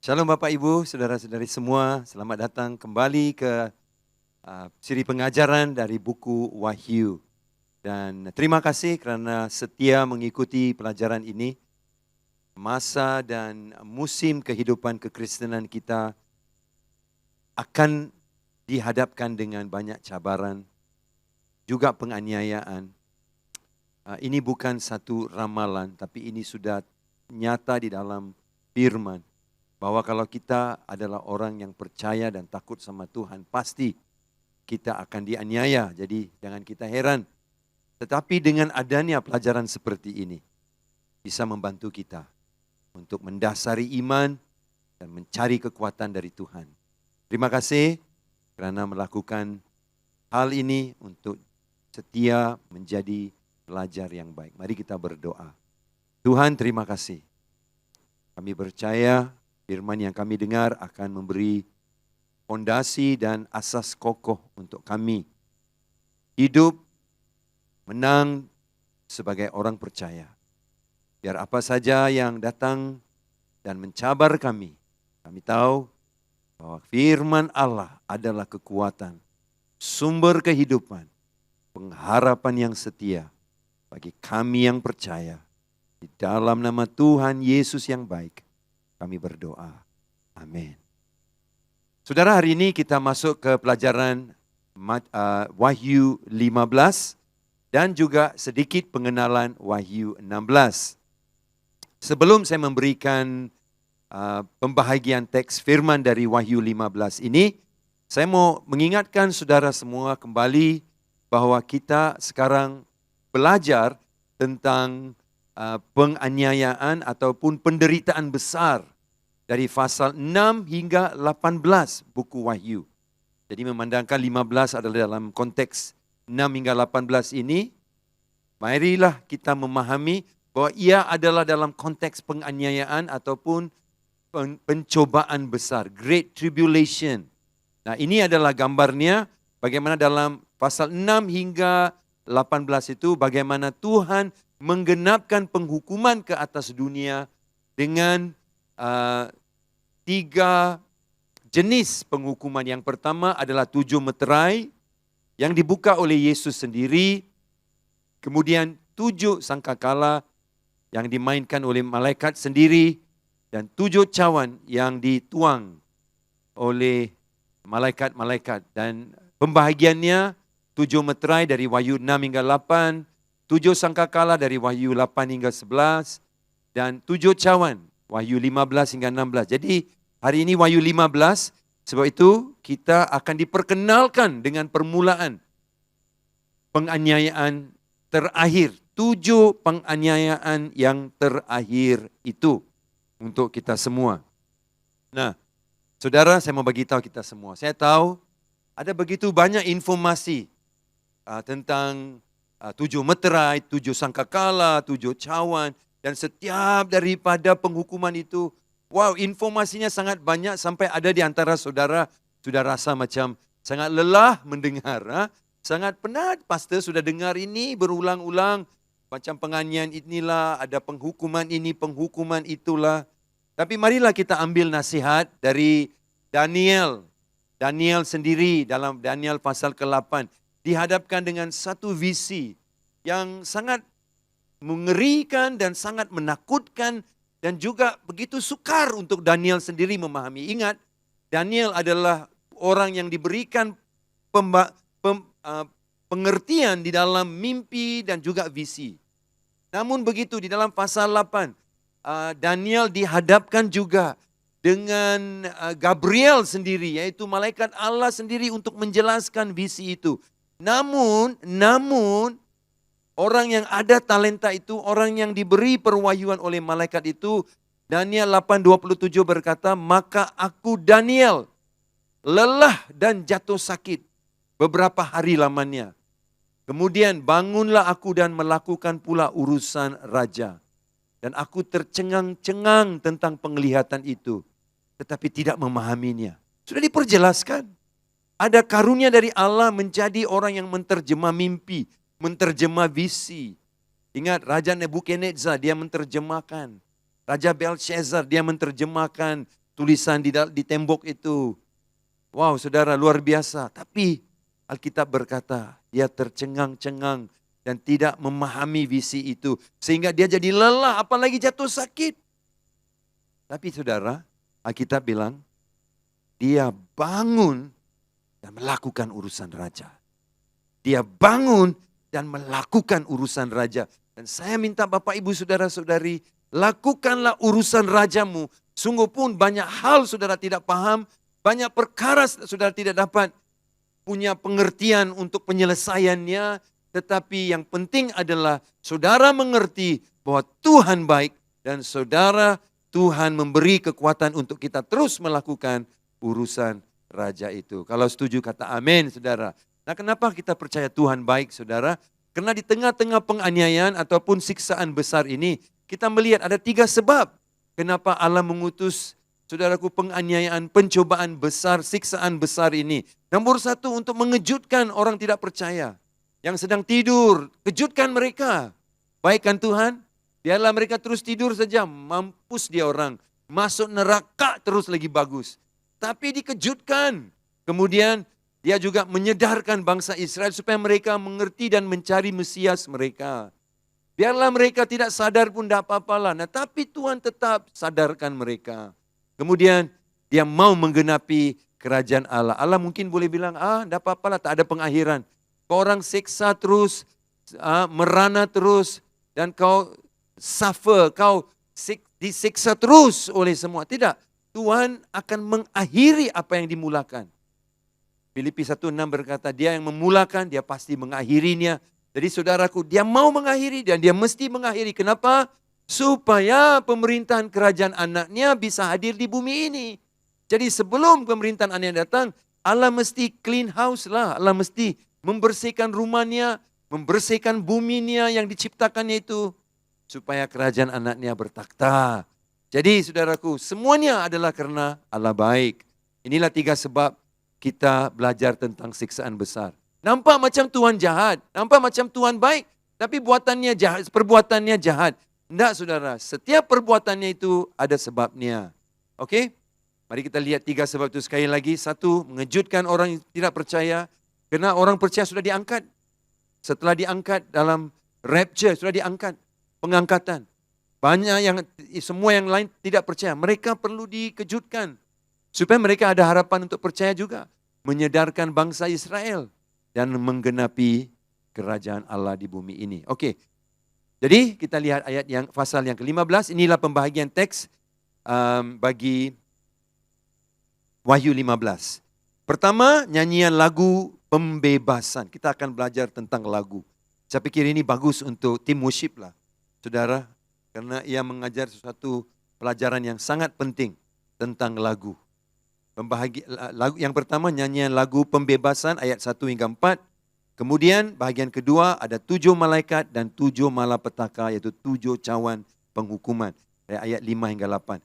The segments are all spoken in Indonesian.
Shalom Bapak Ibu, Saudara-saudari semua, selamat datang kembali ke siri pengajaran dari buku Wahyu. Dan terima kasih kerana setia mengikuti pelajaran ini. Masa dan musim kehidupan kekristenan kita akan dihadapkan dengan banyak cabaran, juga penganiayaan. Ini bukan satu ramalan, tapi ini sudah nyata di dalam firman. Bahwa kalau kita adalah orang yang percaya dan takut sama Tuhan, pasti kita akan dianiaya. Jadi jangan kita heran. Tetapi dengan adanya pelajaran seperti ini, bisa membantu kita untuk mendasari iman dan mencari kekuatan dari Tuhan. Terima kasih kerana melakukan hal ini untuk setia menjadi pelajar yang baik. Mari kita berdoa. Tuhan, terima kasih. Kami percaya firman yang kami dengar akan memberi fondasi dan asas kokoh untuk kami hidup menang sebagai orang percaya. Biar apa saja yang datang dan mencabar kami tahu bahwa firman Allah adalah kekuatan, sumber kehidupan, pengharapan yang setia bagi kami yang percaya. Di dalam nama Tuhan Yesus yang baik, kami berdoa. Amin. Saudara, hari ini kita masuk ke pelajaran Wahyu 15 dan juga sedikit pengenalan Wahyu 16. Sebelum saya memberikan pembahagian teks firman dari Wahyu 15 ini, saya mau mengingatkan saudara semua kembali bahwa kita sekarang belajar tentang penganiayaan ataupun penderitaan besar dari pasal 6 hingga 18 buku Wahyu. Jadi memandangkan 15 adalah dalam konteks 6 hingga 18 ini, marilah kita memahami bahwa ia adalah dalam konteks penganiayaan ataupun pencobaan besar, Great Tribulation. Nah, ini adalah gambarnya bagaimana dalam pasal 6 hingga 18 itu bagaimana Tuhan menggenapkan penghukuman ke atas dunia dengan 3 jenis penghukuman. Yang pertama adalah 7 meterai yang dibuka oleh Yesus sendiri. Kemudian 7 sangkakala yang dimainkan oleh malaikat sendiri. Dan 7 cawan yang dituang oleh malaikat-malaikat. Dan pembahagiannya 7 meterai dari Wahyu 6 hingga 8. 7 sangkakala dari Wahyu 8 hingga 11. Dan 7 cawan Wahyu 15 hingga 16. Jadi hari ini Wahyu 15, sebab itu kita akan diperkenalkan dengan permulaan penganiayaan terakhir. 7 penganiayaan yang terakhir itu untuk kita semua. Nah, saudara, saya mau bagi tahu kita semua. Saya tahu ada begitu banyak informasi tentang 7 meterai, 7 sangkakala, 7 cawan. Dan setiap daripada penghukuman itu, wow, informasinya sangat banyak sampai ada di antara saudara sudah rasa macam sangat lelah mendengar. Sangat penat, pastor sudah dengar ini berulang-ulang. Macam penganiayaan inilah, ada penghukuman ini, penghukuman itulah. Tapi marilah kita ambil nasihat dari Daniel. Daniel sendiri dalam Daniel pasal ke-8 dihadapkan dengan satu visi yang sangat mengerikan dan sangat menakutkan dan juga begitu sukar untuk Daniel sendiri memahami. Ingat, Daniel adalah orang yang diberikan pengertian di dalam mimpi dan juga visi. Namun begitu di dalam pasal 8, Daniel dihadapkan juga dengan Gabriel sendiri, yaitu malaikat Allah sendiri untuk menjelaskan visi itu. Namun orang yang ada talenta itu, orang yang diberi perwahyuan oleh malaikat itu, Daniel 8:27 berkata, maka aku Daniel lelah dan jatuh sakit beberapa hari lamanya. Kemudian bangunlah aku dan melakukan pula urusan raja. Dan aku tercengang-cengang tentang penglihatan itu, tetapi tidak memahaminya. Sudah diperjelaskan. Ada karunia dari Allah menjadi orang yang menterjemah mimpi, menterjemah visi. Ingat, Raja Nebukadnezar dia menterjemahkan. Raja Belshazzar dia menterjemahkan. tulisan di tembok itu. Wow, saudara, luar biasa. Tapi Alkitab berkata, dia tercengang-cengang dan tidak memahami visi itu. Sehingga dia jadi lelah, apalagi jatuh sakit. Tapi saudara, Alkitab bilang, dia bangun dan melakukan urusan raja. Dia bangun dan melakukan urusan raja. Dan saya minta Bapak Ibu Saudara-saudari, lakukanlah urusan rajamu. Sungguh pun banyak hal saudara tidak paham, banyak perkara saudara tidak dapat punya pengertian untuk penyelesaiannya. Tetapi yang penting adalah saudara mengerti bahwa Tuhan baik dan saudara Tuhan memberi kekuatan untuk kita terus melakukan urusan raja itu. Kalau setuju kata amin saudara. Nah, kenapa kita percaya Tuhan baik saudara? Karena di tengah-tengah penganiayaan ataupun siksaan besar ini, kita melihat ada 3 sebab kenapa Allah mengutus saudaraku penganiayaan, pencobaan besar, siksaan besar ini. Nomor 1, untuk mengejutkan orang tidak percaya. Yang sedang tidur, kejutkan mereka. Baik kan Tuhan? Biarlah mereka terus tidur saja, mampus dia orang. Masuk neraka terus lagi bagus. Tapi dikejutkan. Kemudian dia juga menyedarkan bangsa Israel supaya mereka mengerti dan mencari Mesias mereka. Biarlah mereka tidak sadar pun tidak apa-apalah. Nah, tapi Tuhan tetap sadarkan mereka. Kemudian dia mau menggenapi kerajaan Allah. Allah mungkin boleh bilang, tidak apa-apalah, tak ada pengakhiran. Kau orang siksa terus, merana terus, dan kau suffer, kau disiksa terus oleh semua. Tidak, Tuhan akan mengakhiri apa yang dimulakan. Filipi 1:6 berkata, dia yang memulakan, dia pasti mengakhirinya. Jadi saudaraku, dia mau mengakhiri dan dia mesti mengakhiri. Kenapa? Supaya pemerintahan kerajaan anaknya bisa hadir di bumi ini. Jadi sebelum pemerintahan anaknya datang, Allah mesti clean house lah. Allah mesti membersihkan rumahnya, membersihkan buminya yang diciptakannya itu. Supaya kerajaan anaknya bertakhta. Jadi saudaraku, semuanya adalah karena Allah baik. Inilah 3 sebab kita belajar tentang siksaan besar. Nampak macam Tuhan jahat, nampak macam Tuhan baik, tapi buatannya jahat, perbuatannya jahat. Tidak saudara, setiap perbuatannya itu ada sebabnya. Oke? Mari kita lihat 3 sebab itu sekali lagi. 1, mengejutkan orang yang tidak percaya, karena orang percaya sudah diangkat. Setelah diangkat dalam rapture, sudah diangkat, pengangkatan. Banyak yang, semua yang lain tidak percaya, mereka perlu dikejutkan. Supaya mereka ada harapan untuk percaya juga. Menyedarkan bangsa Israel. Dan menggenapi kerajaan Allah di bumi ini. Oke. Jadi kita lihat ayat yang pasal yang ke-15. Inilah pembahagian teks bagi Wahyu 15. Pertama, nyanyian lagu pembebasan. Kita akan belajar tentang lagu. Saya pikir ini bagus untuk tim worship lah. Saudara. Karena ia mengajar sesuatu pelajaran yang sangat penting tentang lagu. Lagu yang pertama nyanyian lagu pembebasan ayat 1 hingga 4. Kemudian bahagian kedua ada 7 malaikat dan 7 malapetaka, yaitu 7 cawan penghukuman. Ayat 5 hingga 8.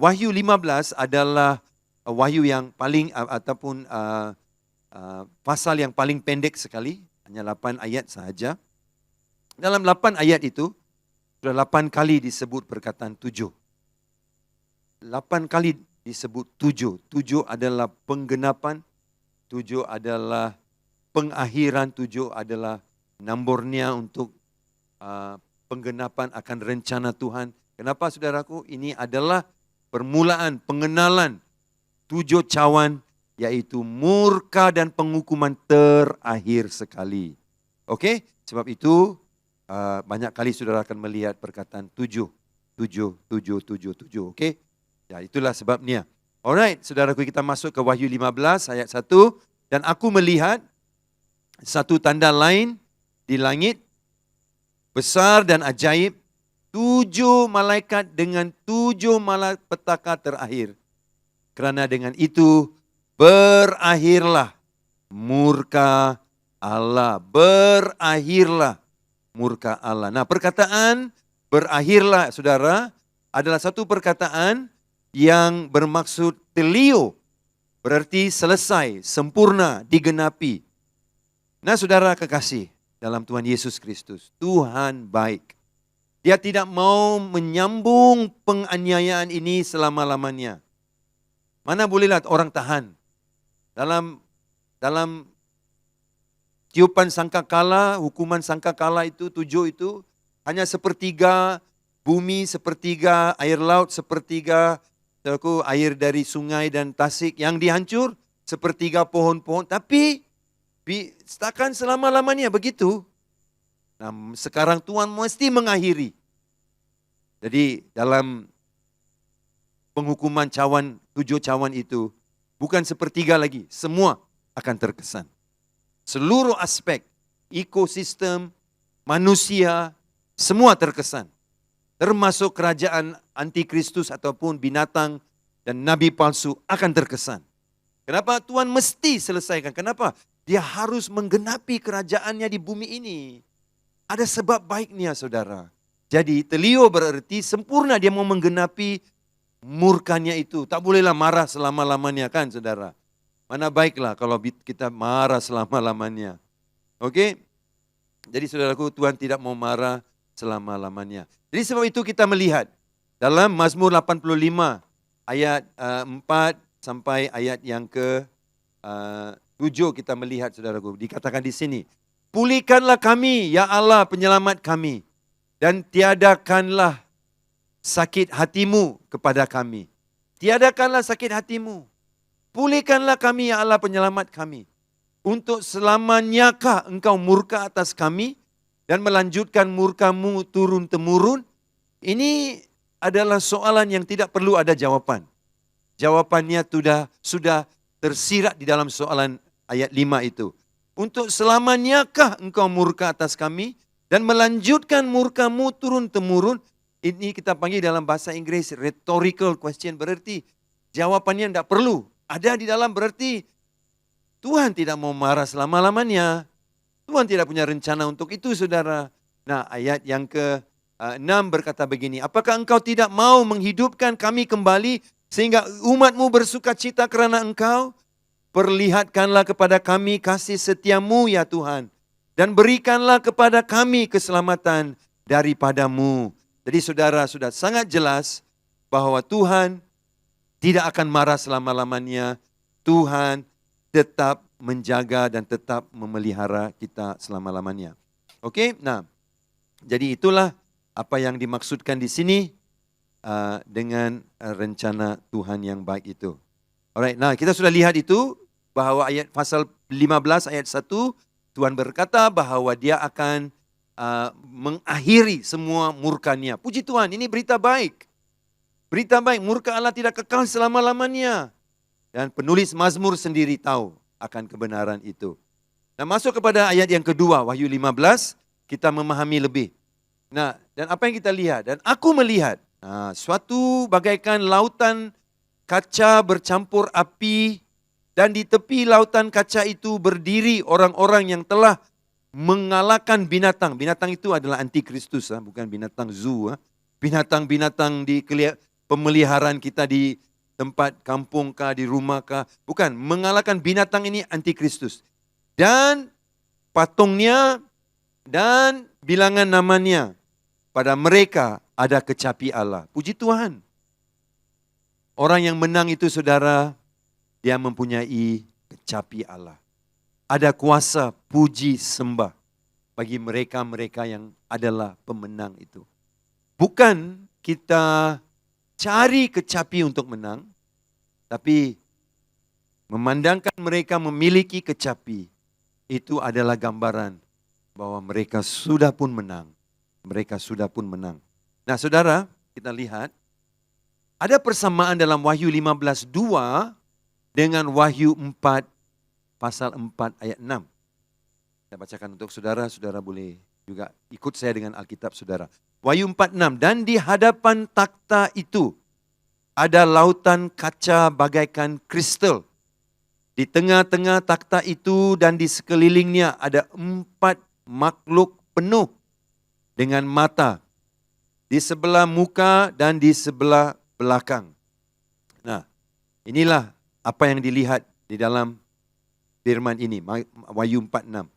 Wahyu 15 adalah wahyu yang paling ataupun pasal yang paling pendek sekali, hanya 8 ayat sahaja. Dalam 8 ayat itu sudah 8 kali disebut perkataan 7. 8 kali disebut 7. 7 adalah penggenapan, 7 adalah pengakhiran, 7 adalah nombornya untuk penggenapan akan rencana Tuhan. Kenapa saudaraku? Ini adalah permulaan, pengenalan 7 cawan, yaitu murka dan penghukuman terakhir sekali. Oke? Sebab itu banyak kali saudara akan melihat perkataan 7. 7, 7, 7, 7. Oke? Ya, itulah sebabnya. Alright, saudaraku, kita masuk ke Wahyu 15 ayat 1. Dan aku melihat satu tanda lain di langit, besar dan ajaib, 7 malaikat dengan 7 malapetaka terakhir. Kerana dengan itu berakhirlah murka Allah. Berakhirlah murka Allah. Nah, perkataan berakhirlah, saudara, adalah satu perkataan yang bermaksud telio, berarti selesai, sempurna, digenapi. Nah saudara kekasih dalam Tuhan Yesus Kristus, Tuhan baik. Dia tidak mau menyambung penganiayaan ini selama-lamanya. Mana bolehlah orang tahan. Dalam tiupan sangkakala, hukuman sangkakala itu, 7 itu, hanya sepertiga bumi, sepertiga air laut, sepertiga air dari sungai dan tasik yang dihancur, sepertiga pohon-pohon. Tapi takkan selama-lamanya begitu. Nah, sekarang Tuhan mesti mengakhiri. Jadi dalam penghukuman 7 cawan itu, bukan sepertiga lagi, semua akan terkesan. Seluruh aspek, ekosistem, manusia, semua terkesan. Termasuk kerajaan antikristus ataupun binatang dan nabi palsu akan terkesan. Kenapa Tuhan mesti selesaikan? Kenapa? Dia harus menggenapi kerajaannya di bumi ini. Ada sebab baiknya, saudara. Jadi telio berarti sempurna, dia mau menggenapi murkanya itu. Tak bolehlah marah selama-lamanya, kan saudara. Mana baiklah kalau kita marah selama-lamanya. Oke? Jadi saudaraku, Tuhan tidak mau marah selama-lamanya. Jadi sebab itu kita melihat dalam Mazmur 85 ayat 4 sampai ayat yang ke 7 kita melihat, saudaraku. Dikatakan di sini, pulihkanlah kami, ya Allah penyelamat kami, dan tiadakanlah sakit hatimu kepada kami. Tiadakanlah sakit hatimu. Pulihkanlah kami, ya Allah penyelamat kami. Untuk selamanyakah engkau murka atas kami dan melanjutkan murkamu turun-temurun? Ini adalah soalan yang tidak perlu ada jawaban. Jawabannya sudah tersirat di dalam soalan ayat 5 itu. Untuk selamanyakah engkau murka atas kami dan melanjutkan murkamu turun-temurun? Ini kita panggil dalam bahasa Inggris rhetorical question, berarti jawabannya tidak perlu. Ada di dalam, berarti Tuhan tidak mau marah selama-lamanya. Tuhan tidak punya rencana untuk itu, saudara. Nah, ayat yang ke-6 berkata begini, apakah engkau tidak mau menghidupkan kami kembali sehingga umatmu bersuka cita kerana engkau? Perlihatkanlah kepada kami kasih setiamu, ya Tuhan, dan berikanlah kepada kami keselamatan daripadamu. Jadi saudara, sudah sangat jelas bahwa Tuhan tidak akan marah selama-lamanya. Tuhan tetap menjaga dan tetap memelihara kita selama-lamanya. Oke, nah, jadi itulah apa yang dimaksudkan di sini dengan rencana Tuhan yang baik itu. Alright, nah kita sudah lihat itu bahwa ayat pasal 15 ayat 1 Tuhan berkata bahwa dia akan mengakhiri semua murkanya. Puji Tuhan, ini berita baik. Berita baik, murka Allah tidak kekal selama-lamanya. Dan penulis Mazmur sendiri tahu akan kebenaran itu. Nah, masuk kepada ayat yang kedua, Wahyu 15, kita memahami lebih. Nah, dan apa yang kita lihat? Dan aku melihat suatu bagaikan lautan kaca bercampur api, dan di tepi lautan kaca itu berdiri orang-orang yang telah mengalahkan binatang. Binatang itu adalah antikristus, bukan binatang zoo. Binatang-binatang di pemeliharaan kita di tempat kampung kah, di rumah kah. Bukan, mengalahkan binatang ini antikristus. Dan patungnya dan bilangan namanya, pada mereka ada kecapi Allah. Puji Tuhan. Orang yang menang itu, saudara, dia mempunyai kecapi Allah. Ada kuasa puji sembah bagi mereka-mereka yang adalah pemenang itu. Bukan kita cari kecapi untuk menang, tapi memandangkan mereka memiliki kecapi, itu adalah gambaran bahwa mereka sudah pun menang. Mereka sudah pun menang. Nah, saudara, kita lihat, ada persamaan dalam Wahyu 15:2 dengan Wahyu 4 pasal 4 ayat 6. Saya bacakan untuk saudara, saudara boleh juga ikut saya dengan Alkitab saudara. Wahyu 4:6, dan di hadapan takhta itu ada lautan kaca bagaikan kristal. Di tengah-tengah takhta itu dan di sekelilingnya ada 4 makhluk penuh dengan mata di sebelah muka dan di sebelah belakang. Nah, inilah apa yang dilihat di dalam firman ini, Wahyu 4:6.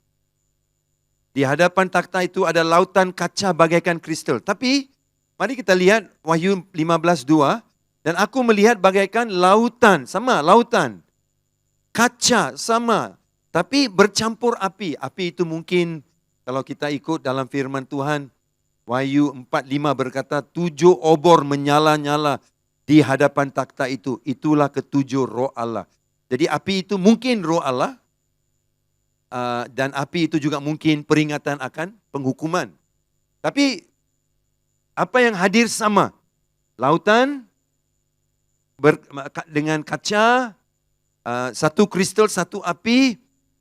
Di hadapan takhta itu ada lautan kaca bagaikan kristal. Tapi mari kita lihat Wahyu 15:2. Dan aku melihat bagaikan lautan, sama lautan. Kaca sama, tapi bercampur api. Api itu mungkin kalau kita ikut dalam firman Tuhan, Wahyu 4:5 berkata 7 obor menyala-nyala di hadapan takhta itu. Itulah ketujuh roh Allah. Jadi api itu mungkin roh Allah, dan api itu juga mungkin peringatan akan penghukuman. Tapi apa yang hadir sama? Lautan dengan kaca, satu kristal, satu api.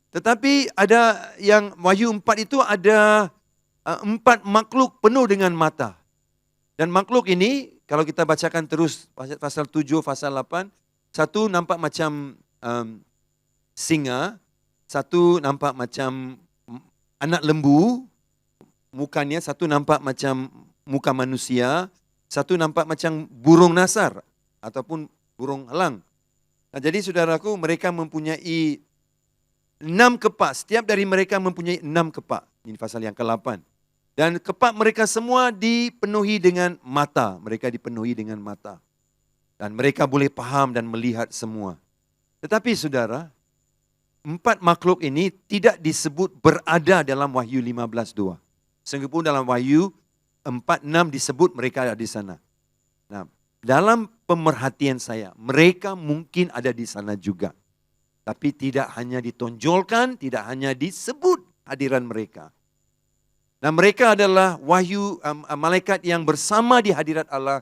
Tetapi ada yang Wahyu 4 itu ada 4 makhluk penuh dengan mata. Dan makhluk ini kalau kita bacakan terus pasal 7, pasal 8, satu nampak macam singa, satu nampak macam anak lembu mukanya, satu nampak macam muka manusia, satu nampak macam burung nasar ataupun burung elang. Nah, jadi saudaraku, mereka mempunyai 6 kepak. Setiap dari mereka mempunyai 6 kepak. Ini pasal yang ke-8. Dan kepak mereka semua dipenuhi dengan mata. Mereka dipenuhi dengan mata. Dan mereka boleh paham dan melihat semua. Tetapi saudara, 4 makhluk ini tidak disebut berada dalam Wahyu 15:2. Sehingga dalam Wahyu 4:6 disebut mereka ada di sana. Nah, dalam pemerhatian saya, mereka mungkin ada di sana juga. Tapi tidak hanya ditonjolkan, tidak hanya disebut hadiran mereka. Nah, mereka adalah malaikat yang bersama di hadirat Allah.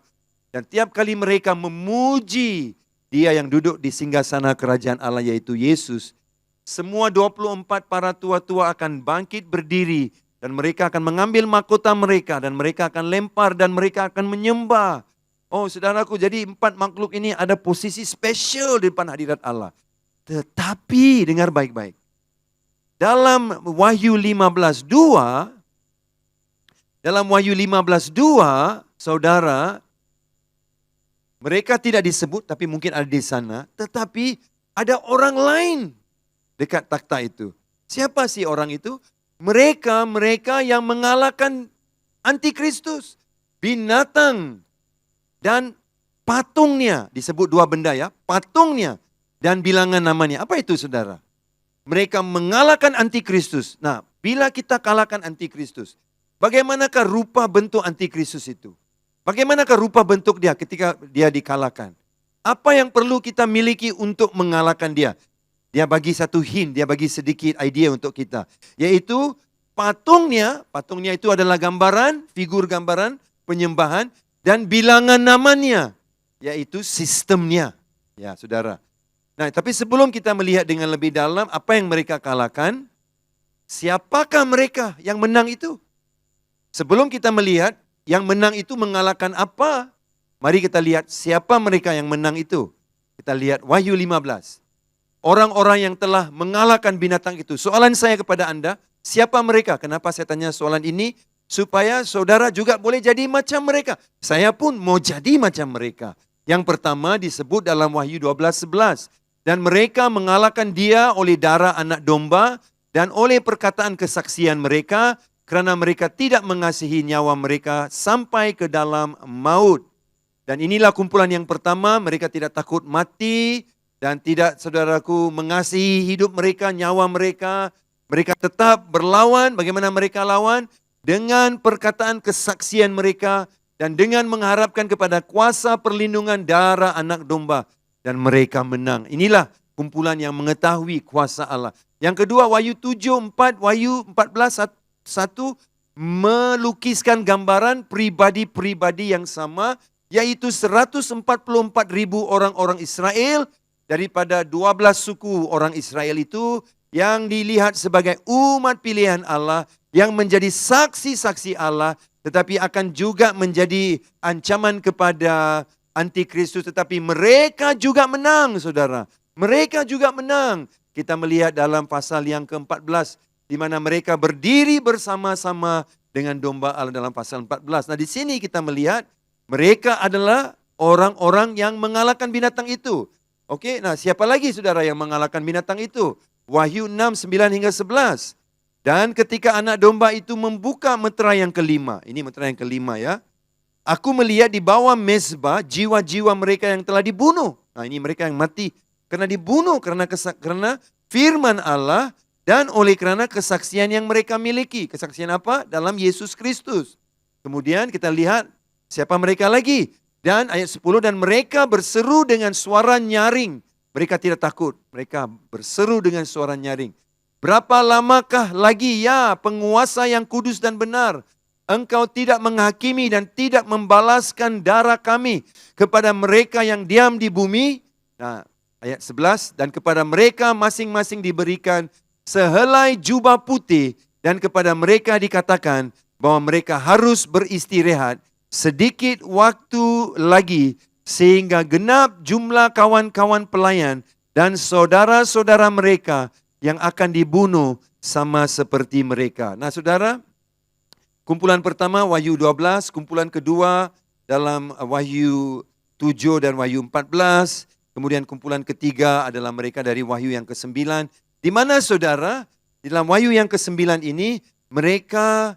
Dan tiap kali mereka memuji Dia yang duduk di singgasana kerajaan Allah, yaitu Yesus, semua 24 para tua-tua akan bangkit berdiri. Dan mereka akan mengambil mahkota mereka dan mereka akan lempar dan mereka akan menyembah. Oh saudaraku, jadi 4 makhluk ini ada posisi spesial di depan hadirat Allah. Tetapi dengar baik-baik. Dalam Wahyu 15:2, saudara, mereka tidak disebut tapi mungkin ada di sana. Tetapi ada orang lain dekat takhta itu. Siapa sih orang itu? Mereka yang mengalahkan antikristus, binatang dan patungnya. Disebut 2 benda ya, patungnya dan bilangan namanya. Apa itu saudara? Mereka mengalahkan antikristus. Nah, bila kita kalahkan antikristus, bagaimanakah rupa bentuk antikristus itu? Bagaimanakah rupa bentuk dia ketika dia dikalahkan? Apa yang perlu kita miliki untuk mengalahkan dia? Dia bagi satu hint, dia bagi sedikit idea untuk kita. Yaitu patungnya itu adalah gambaran, figur gambaran, penyembahan, dan bilangan namanya. Yaitu sistemnya. Ya saudara. Nah, tapi sebelum kita melihat dengan lebih dalam apa yang mereka kalahkan, siapakah mereka yang menang itu? Sebelum kita melihat yang menang itu mengalahkan apa, mari kita lihat siapa mereka yang menang itu. Kita lihat Wahyu 15. Orang-orang yang telah mengalahkan binatang itu. Soalan saya kepada Anda, siapa mereka? Kenapa saya tanya soalan ini? Supaya saudara juga boleh jadi macam mereka. Saya pun mau jadi macam mereka. Yang pertama disebut dalam Wahyu 12:11. Dan mereka mengalahkan dia oleh darah anak domba dan oleh perkataan kesaksian mereka, kerana mereka tidak mengasihi nyawa mereka sampai ke dalam maut. Dan inilah kumpulan yang pertama, mereka tidak takut mati, dan tidak, saudaraku, mengasihi hidup mereka, nyawa mereka. Mereka tetap berlawan. Bagaimana mereka lawan? Dengan perkataan kesaksian mereka. Dan dengan mengharapkan kepada kuasa perlindungan darah anak domba. Dan mereka menang. Inilah kumpulan yang mengetahui kuasa Allah. Yang kedua, Wahyu 7:4, Wahyu 14:1 melukiskan gambaran pribadi-pribadi yang sama. Yaitu 144,000 orang-orang Israel. Daripada 12 suku orang Israel itu yang dilihat sebagai umat pilihan Allah yang menjadi saksi-saksi Allah, tetapi akan juga menjadi ancaman kepada antikristus. Tetapi mereka juga menang, saudara. Mereka juga menang. Kita melihat dalam pasal yang ke-14 di mana mereka berdiri bersama-sama dengan domba Allah dalam pasal 14. Nah, di sini kita melihat mereka adalah orang-orang yang mengalahkan binatang itu. Oke, nah siapa lagi saudara yang mengalahkan binatang itu? Wahyu 6:9-11. Dan ketika anak domba itu membuka meterai yang kelima, ini meterai yang kelima ya. Aku melihat di bawah mezbah jiwa-jiwa mereka yang telah dibunuh. Nah, ini mereka yang mati karena dibunuh karena firman Allah dan oleh karena kesaksian yang mereka miliki. Kesaksian apa? Dalam Yesus Kristus. Kemudian kita lihat siapa mereka lagi. Dan ayat 10, dan mereka berseru dengan suara nyaring. Mereka tidak takut. Mereka berseru dengan suara nyaring. Berapa lamakah lagi ya penguasa yang kudus dan benar? Engkau tidak menghakimi dan tidak membalaskan darah kami kepada mereka yang diam di bumi. Nah, ayat 11, dan kepada mereka masing-masing diberikan sehelai jubah putih dan kepada mereka dikatakan bahwa mereka harus beristirahat sedikit waktu lagi sehingga genap jumlah kawan-kawan pelayan dan saudara-saudara mereka yang akan dibunuh sama seperti mereka. Nah, saudara, kumpulan pertama Wahyu 12, kumpulan kedua dalam Wahyu 7 dan Wahyu 14, kemudian kumpulan ketiga adalah mereka dari Wahyu yang ke-9. Di mana saudara, di dalam Wahyu yang ke-9 ini mereka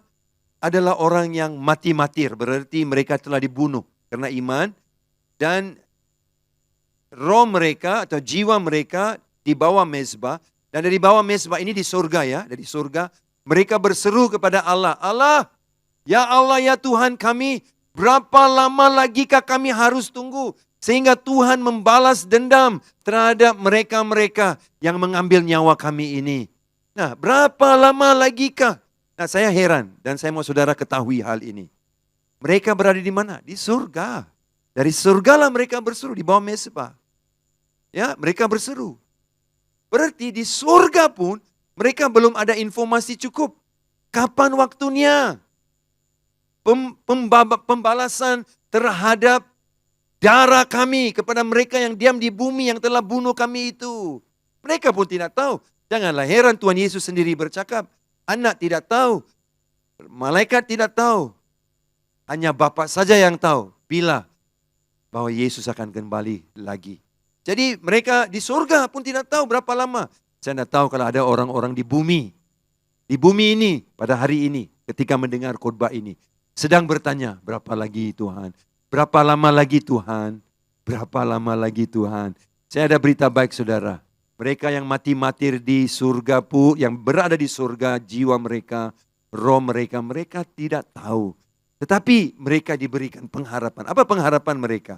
adalah orang yang mati-matir, berarti mereka telah dibunuh karena iman, dan roh mereka atau jiwa mereka di bawah mezbah, dan dari bawah mezbah ini di surga ya, dari surga mereka berseru kepada Allah, Allah, ya Allah ya Tuhan kami, berapa lama lagikah kami harus tunggu sehingga Tuhan membalas dendam terhadap mereka-mereka yang mengambil nyawa kami ini. Nah, berapa lama lagikah? Nah, saya heran dan saya mau saudara ketahui hal ini. Mereka berada di mana? Di surga. Dari surgalah mereka berseru di bawah mezbah. Ya, mereka berseru. Berarti di surga pun mereka belum ada informasi cukup. Kapan waktunya? Pembalasan terhadap darah kami kepada mereka yang diam di bumi yang telah bunuh kami itu. Mereka pun tidak tahu. Janganlah heran Tuhan Yesus sendiri bercakap. Anak tidak tahu. Malaikat tidak tahu. Hanya Bapa saja yang tahu. Bila bahwa Yesus akan kembali lagi. Jadi mereka di surga pun tidak tahu berapa lama. Saya tidak tahu kalau ada orang-orang di bumi. Di bumi ini pada hari ini ketika mendengar khotbah ini. Sedang bertanya, berapa lagi Tuhan? Berapa lama lagi Tuhan? Berapa lama lagi Tuhan? Saya ada berita baik saudara. Mereka yang mati-matir di surga pun, yang berada di surga, jiwa mereka, roh mereka, mereka tidak tahu. Tetapi mereka diberikan pengharapan. Apa pengharapan mereka?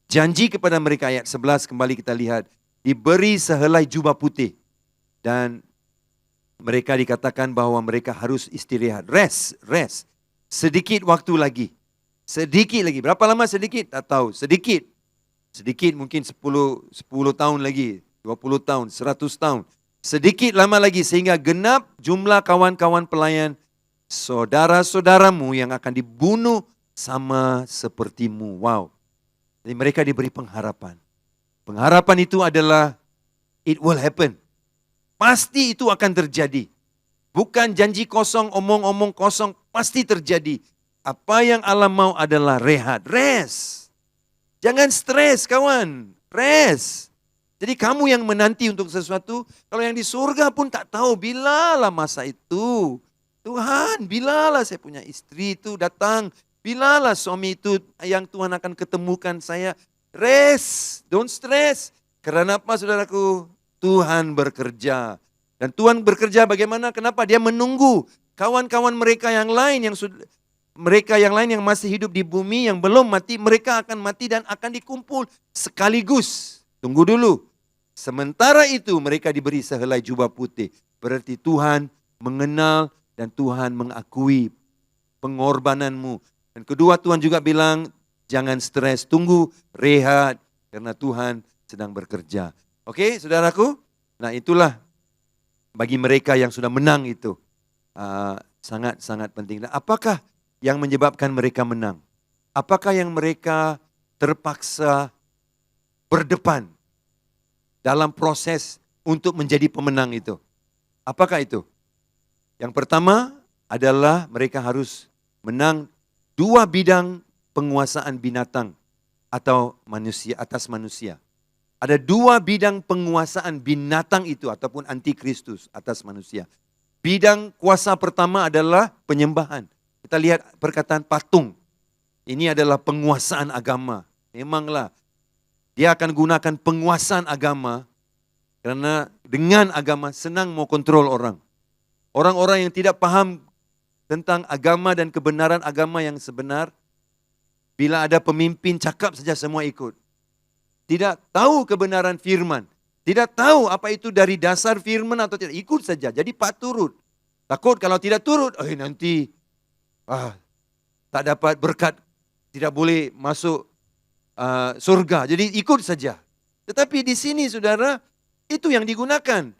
Janji kepada mereka ayat 11 kembali kita lihat. Diberi sehelai jubah putih. Dan mereka dikatakan bahwa mereka harus istirahat. Rest. Sedikit waktu lagi. Sedikit lagi. Berapa lama sedikit? Tak tahu. Sedikit. Sedikit mungkin 10 tahun lagi. 20 tahun, 100 tahun. Sedikit lama lagi sehingga genap jumlah kawan-kawan pelayan saudara-saudaramu yang akan dibunuh sama sepertimu. Wow. Jadi mereka diberi pengharapan. Pengharapan itu adalah it will happen. Pasti itu akan terjadi. Bukan janji kosong, omong-omong kosong, pasti terjadi. Apa yang Allah mau adalah rehat, rest. Jangan stres kawan, rest. Jadi kamu yang menanti untuk sesuatu, kalau yang di surga pun tak tahu bilalah masa itu. Tuhan, bilalah saya punya istri itu datang. Bilalah suami itu yang Tuhan akan ketemukan saya. Rest, don't stress. Karena apa saudaraku? Tuhan bekerja. Dan Tuhan bekerja bagaimana? Kenapa? Dia menunggu kawan-kawan mereka yang lain yang masih hidup di bumi yang belum mati, mereka akan mati dan akan dikumpul sekaligus. Tunggu dulu. Sementara itu mereka diberi sehelai jubah putih. Berarti Tuhan mengenal dan Tuhan mengakui pengorbananmu. Dan kedua Tuhan juga bilang, jangan stres, tunggu, rehat. Karena Tuhan sedang bekerja. Oke saudaraku? Nah itulah bagi mereka yang sudah menang itu. Sangat-sangat penting. Nah, apakah yang menyebabkan mereka menang? Apakah yang mereka terpaksa berdepan dalam proses untuk menjadi pemenang itu? Apakah itu? Yang pertama adalah mereka harus menang 2 bidang penguasaan binatang atau manusia atas manusia. Ada 2 bidang penguasaan binatang itu ataupun antikristus atas manusia. bidang kuasa pertama adalah penyembahan. Kita lihat perkataan patung. Ini adalah penguasaan agama. Memanglah dia akan gunakan penguasaan agama karena dengan agama senang mau kontrol orang. Orang-orang yang tidak paham tentang agama dan kebenaran agama yang sebenar, bila ada pemimpin cakap saja semua ikut. Tidak tahu kebenaran firman. Tidak tahu apa itu dari dasar firman atau tidak. Ikut saja. Jadi pak turut. Takut kalau tidak turut, nanti tak dapat berkat. Tidak boleh masuk surga. Jadi ikut saja. Tetapi di sini saudara, itu yang digunakan.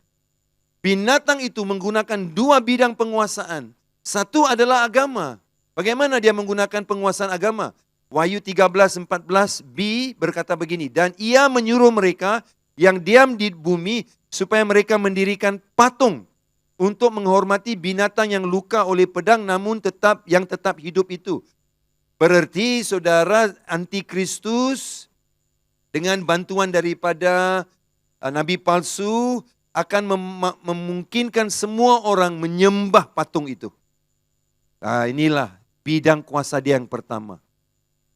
Binatang itu menggunakan dua bidang penguasaan. Satu adalah agama. Bagaimana dia menggunakan penguasaan agama? Wahyu 13:14b berkata begini, dan ia menyuruh mereka yang diam di bumi supaya mereka mendirikan patung untuk menghormati binatang yang luka oleh pedang namun tetap hidup itu. Berarti saudara, antikristus dengan bantuan daripada nabi palsu akan memungkinkan semua orang menyembah patung itu. Inilah bidang kuasa dia yang pertama,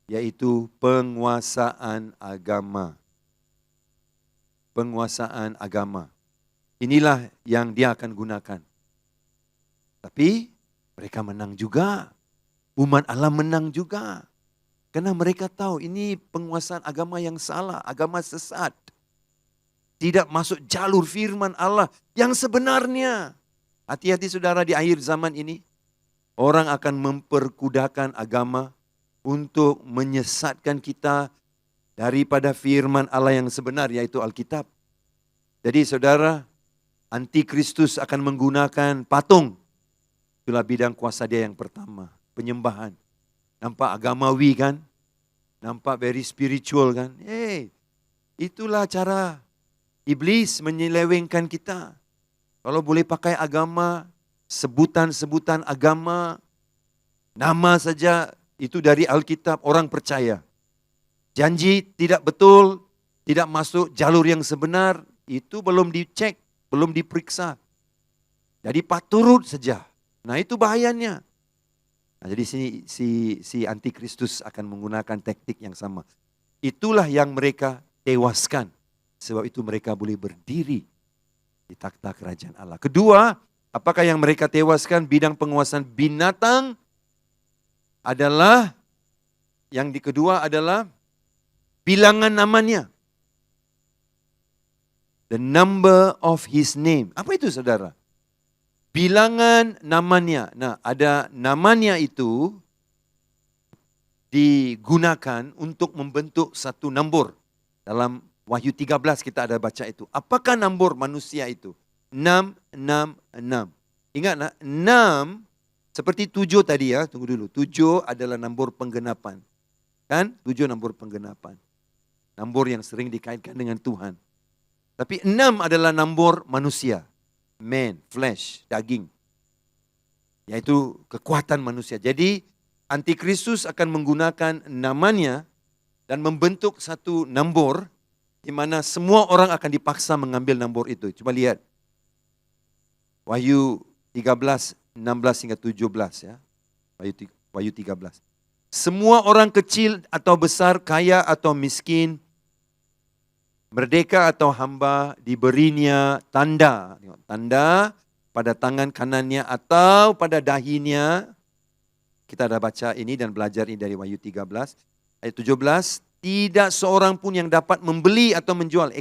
yaitu penguasaan agama. Penguasaan agama. Inilah yang dia akan gunakan. Tapi mereka menang juga. Umat Allah menang juga. Karena mereka tahu ini penguasaan agama yang salah, agama sesat. Tidak masuk jalur firman Allah yang sebenarnya. Hati-hati saudara, di akhir zaman ini, orang akan memperkudakan agama untuk menyesatkan kita daripada firman Allah yang sebenar, yaitu Alkitab. Jadi saudara, antikristus akan menggunakan patung. Itulah bidang kuasa dia yang pertama, penyembahan. Nampak agamawi kan? Nampak very spiritual kan? Itulah cara iblis menyelewengkan kita. Kalau boleh pakai agama, sebutan-sebutan agama, nama saja itu dari Alkitab, orang percaya. Janji tidak betul, tidak masuk jalur yang sebenar, itu belum dicek, belum diperiksa. Jadi paturut saja. Nah itu bahayanya. Nah, jadi si antikristus akan menggunakan taktik yang sama. Itulah yang mereka tewaskan. Sebab itu mereka boleh berdiri di takhta kerajaan Allah. Kedua, apakah yang mereka tewaskan? Bidang penguasaan binatang adalah, yang kedua adalah bilangan namanya. The number of his name. Apa itu saudara? Bilangan namanya. Nah, ada namanya itu digunakan untuk membentuk satu nombor. Dalam Wahyu 13 kita ada baca itu. Apakah nombor manusia itu? 666. Ingat nak, 6 seperti 7 tadi ya, tunggu dulu. 7 adalah nombor penggenapan. Kan? 7 nombor penggenapan. Nombor yang sering dikaitkan dengan Tuhan. Tapi 6 adalah nombor manusia. Man, flesh, daging. Yaitu kekuatan manusia. Jadi antikristus akan menggunakan namanya dan membentuk satu nombor di mana semua orang akan dipaksa mengambil nombor itu. Coba lihat. Wahyu 13, 16 hingga 17 ya. Wahyu 13. Semua orang kecil atau besar, kaya atau miskin, merdeka atau hamba, diberinya tanda. Tanda pada tangan kanannya atau pada dahinya. Kita dah baca ini dan belajar ini dari Wahyu 13. Ayat 17. Tidak seorang pun yang dapat membeli atau menjual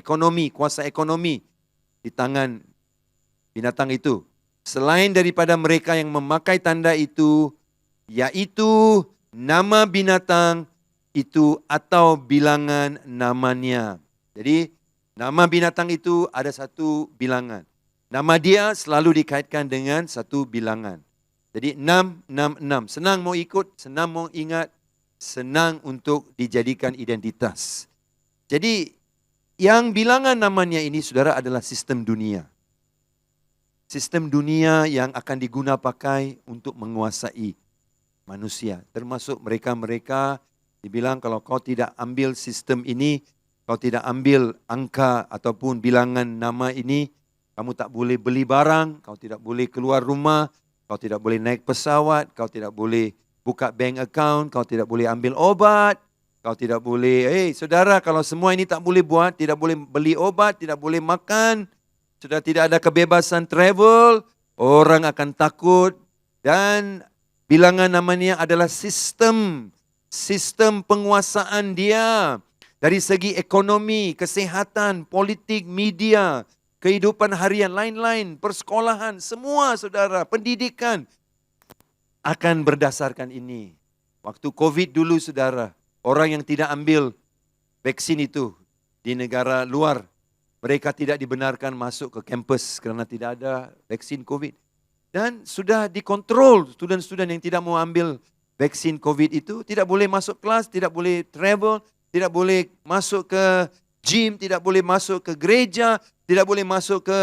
kuasa ekonomi di tangan binatang itu. Selain daripada mereka yang memakai tanda itu, yaitu nama binatang itu atau bilangan namanya. Jadi nama binatang itu ada satu bilangan. Nama dia selalu dikaitkan dengan satu bilangan. Jadi 666. Senang mau ikut, senang mau ingat. Senang untuk dijadikan identitas. Jadi yang bilangan namanya ini saudara adalah sistem dunia. Sistem dunia yang akan diguna pakai untuk menguasai manusia. Termasuk mereka-mereka dibilang kalau kau tidak ambil sistem ini, kau tidak ambil angka ataupun bilangan nama ini, Kamu tak boleh beli barang, kau tidak boleh keluar rumah, kau tidak boleh naik pesawat, kau tidak boleh buka bank account, kau tidak boleh ambil obat, kau tidak boleh, saudara, kalau semua ini tak boleh buat, tidak boleh beli obat, tidak boleh makan, sudah tidak ada kebebasan travel, orang akan takut, dan bilangan namanya adalah sistem penguasaan dia dari segi ekonomi, kesehatan, politik, media, kehidupan harian, lain-lain, persekolahan, semua saudara, pendidikan akan berdasarkan ini. Waktu COVID dulu saudara, orang yang tidak ambil vaksin itu di negara luar, mereka tidak dibenarkan masuk ke kampus kerana tidak ada vaksin COVID. Dan sudah dikontrol student-student yang tidak mau ambil vaksin COVID itu, tidak boleh masuk kelas, tidak boleh travel, tidak boleh masuk ke gym, tidak boleh masuk ke gereja, tidak boleh masuk ke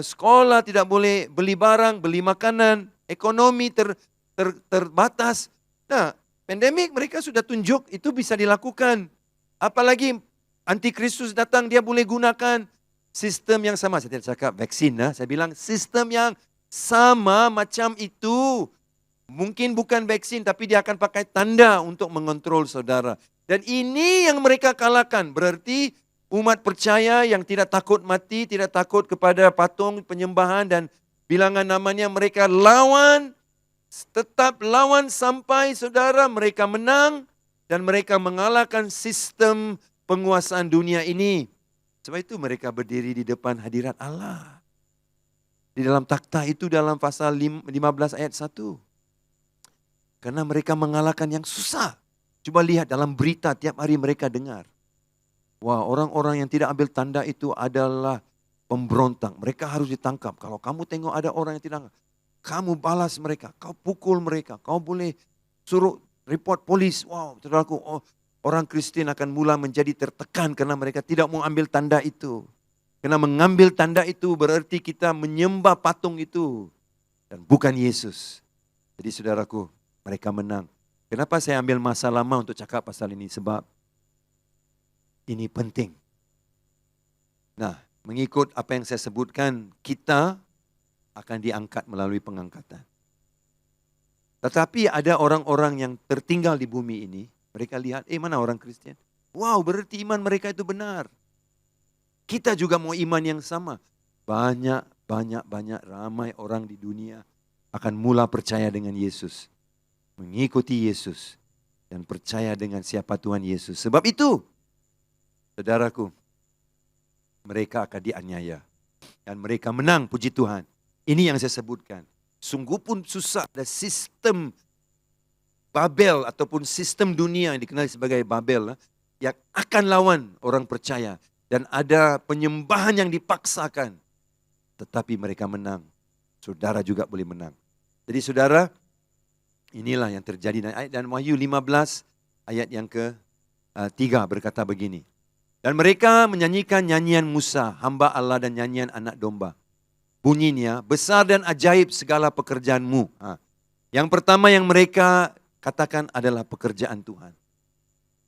sekolah, tidak boleh beli barang, beli makanan, ekonomi terbatas. Nah, pandemik mereka sudah tunjuk itu bisa dilakukan. Apalagi antikristus datang, dia boleh gunakan sistem yang sama. Saya tidak cakap vaksin, saya bilang sistem yang sama macam itu. Mungkin bukan vaksin, tapi dia akan pakai tanda untuk mengontrol saudara. Dan ini yang mereka kalahkan. Berarti umat percaya yang tidak takut mati, tidak takut kepada patung penyembahan dan bilangan namanya, mereka lawan, tetap lawan sampai saudara mereka menang dan mereka mengalahkan sistem penguasaan dunia ini. Sebab itu mereka berdiri di depan hadirat Allah. Di dalam takhta itu dalam pasal 15 ayat 1. Karena mereka mengalahkan yang susah. Coba lihat dalam berita tiap hari mereka dengar. Wah, orang-orang yang tidak ambil tanda itu adalah pemberontak. Mereka harus ditangkap. Kalau kamu tengok ada orang yang tidak, kamu balas mereka, kau pukul mereka, kau boleh suruh report polis. Wow, saudaraku, orang Kristen akan mula menjadi tertekan karena mereka tidak mau ambil tanda itu. Karena mengambil tanda itu berarti kita menyembah patung itu dan bukan Yesus. Jadi saudaraku, mereka menang. Kenapa saya ambil masa lama untuk cakap pasal ini? Sebab ini penting. Nah, mengikut apa yang saya sebutkan, kita akan diangkat melalui pengangkatan. Tetapi ada orang-orang yang tertinggal di bumi ini, mereka lihat, mana orang Kristen? Wow, berarti iman mereka itu benar. Kita juga mau iman yang sama. Banyak ramai orang di dunia akan mula percaya dengan Yesus. Mengikuti Yesus dan percaya dengan siapa Tuhan Yesus. Sebab itu, saudaraku, mereka akan dianiaya dan mereka menang, puji Tuhan. Ini yang saya sebutkan. Sungguh pun susah, ada sistem Babel ataupun sistem dunia yang dikenal sebagai Babel yang akan lawan orang percaya. Dan ada penyembahan yang dipaksakan. Tetapi mereka menang. Saudara juga boleh menang. Jadi saudara, inilah yang terjadi. Dan Wahyu 15 ayat yang ke-3 berkata begini. Dan mereka menyanyikan nyanyian Musa, hamba Allah, dan nyanyian anak domba. Bunyinya, besar dan ajaib segala pekerjaanmu. Yang pertama yang mereka katakan adalah pekerjaan Tuhan.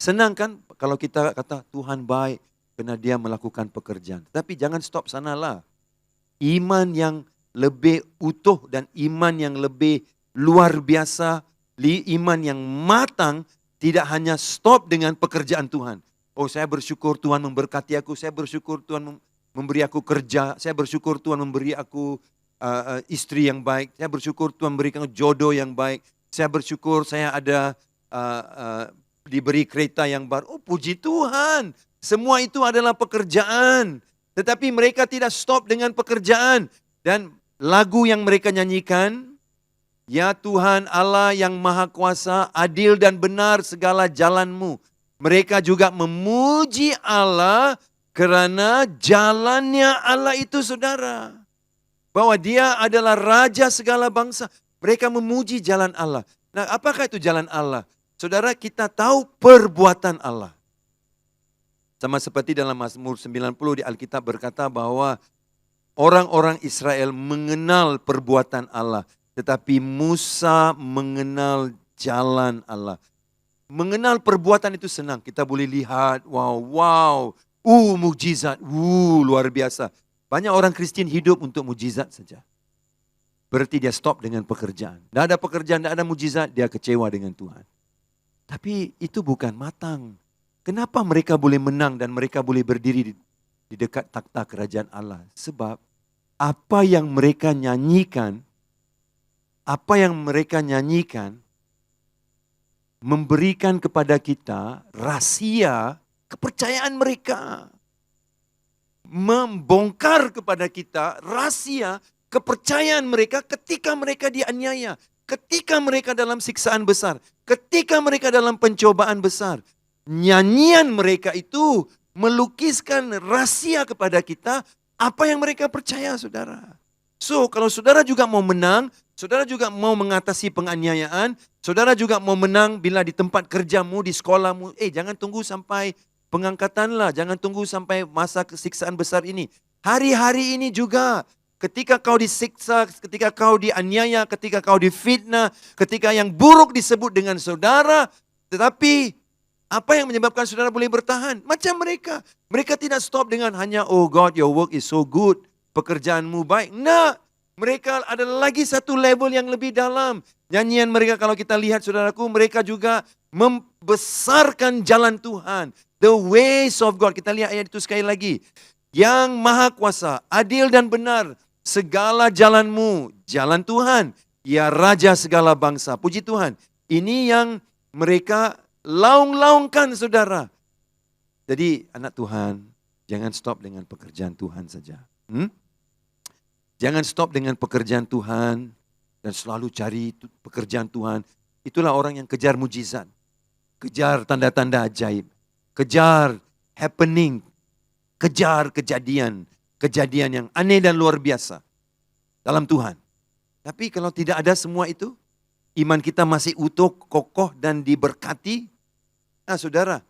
Senang kan kalau kita kata Tuhan baik karena dia melakukan pekerjaan. Tapi jangan stop sanalah. Iman yang lebih utuh dan iman yang lebih luar biasa, iman yang matang tidak hanya stop dengan pekerjaan Tuhan. Oh, saya bersyukur Tuhan memberkati aku, saya bersyukur Tuhan memberi aku kerja, saya bersyukur Tuhan memberi aku istri yang baik, saya bersyukur Tuhan memberikan jodoh yang baik, saya bersyukur saya ada diberi kereta yang baru. Oh, puji Tuhan, semua itu adalah pekerjaan. Tetapi mereka tidak stop dengan pekerjaan. Dan lagu yang mereka nyanyikan, ya Tuhan Allah yang Maha Kuasa, adil dan benar segala jalanmu. Mereka juga memuji Allah kerana jalannya Allah itu saudara. Bahwa dia adalah Raja segala bangsa. Mereka memuji jalan Allah. Nah, apakah itu jalan Allah? Saudara, kita tahu perbuatan Allah. Sama seperti dalam Mazmur 90 di Alkitab berkata bahwa orang-orang Israel mengenal perbuatan Allah. Tetapi Musa mengenal jalan Allah. Mengenal perbuatan itu senang. Kita boleh lihat, wow, mukjizat, luar biasa. Banyak orang Kristen hidup untuk mujizat saja. Berarti dia stop dengan pekerjaan. Tidak ada pekerjaan, tidak ada mujizat, dia kecewa dengan Tuhan. Tapi itu bukan matang. Kenapa mereka boleh menang dan mereka boleh berdiri di dekat takhta kerajaan Allah? Sebab apa yang mereka nyanyikan, memberikan kepada kita rahsia kepercayaan mereka. Membongkar kepada kita rahsia kepercayaan mereka ketika mereka dianiaya, ketika mereka dalam siksaan besar, ketika mereka dalam pencobaan besar. Nyanyian mereka itu melukiskan rahsia kepada kita apa yang mereka percaya, saudara. So, kalau saudara juga mau menang, saudara juga mau mengatasi penganiayaan, saudara juga mau menang bila di tempat kerjamu, di sekolahmu, jangan tunggu sampai pengangkatanlah, jangan tunggu sampai masa kesiksaan besar ini. Hari-hari ini juga, ketika kau disiksa, ketika kau dianiaya, ketika kau difitnah, ketika yang buruk disebut dengan saudara, tetapi apa yang menyebabkan saudara boleh bertahan? Macam mereka. Mereka tidak stop dengan hanya, oh God, your work is so good, pekerjaanmu baik. Nah, mereka ada lagi satu level yang lebih dalam. Nyanyian mereka kalau kita lihat saudaraku, mereka juga membesarkan jalan Tuhan. The ways of God. Kita lihat ayat itu sekali lagi. Yang maha kuasa, adil dan benar, segala jalanmu, jalan Tuhan. Ya Raja segala bangsa. Puji Tuhan. Ini yang mereka laung-laungkan, saudara. Jadi anak Tuhan, jangan stop dengan pekerjaan Tuhan saja. Jangan stop dengan pekerjaan Tuhan dan selalu cari pekerjaan Tuhan. Itulah orang yang kejar mujizat, kejar tanda-tanda ajaib, kejar happening, kejar kejadian yang aneh dan luar biasa dalam Tuhan. Tapi kalau tidak ada semua itu, iman kita masih utuh, kokoh dan diberkati. Nah saudara,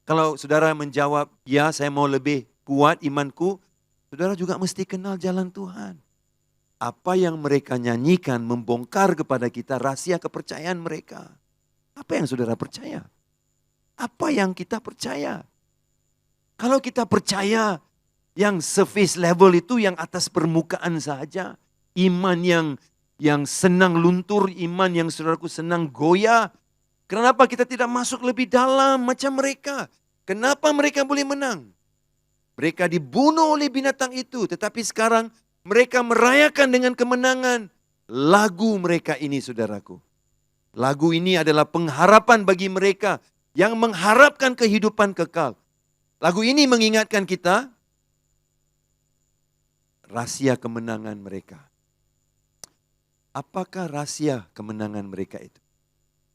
kalau saudara menjawab, ya saya mau lebih kuat imanku, saudara juga mesti kenal jalan Tuhan. Apa yang mereka nyanyikan membongkar kepada kita rahasia kepercayaan mereka. Apa yang saudara percaya? Apa yang kita percaya? Kalau kita percaya yang surface level itu yang atas permukaan saja, iman yang senang luntur, iman yang saudaraku senang goyah. Kenapa kita tidak masuk lebih dalam macam mereka? Kenapa mereka boleh menang? Mereka dibunuh oleh binatang itu, tetapi sekarang mereka merayakan dengan kemenangan. Lagu mereka ini, saudaraku. Lagu ini adalah pengharapan bagi mereka yang mengharapkan kehidupan kekal. Lagu ini mengingatkan kita rahasia kemenangan mereka. Apakah rahasia kemenangan mereka itu?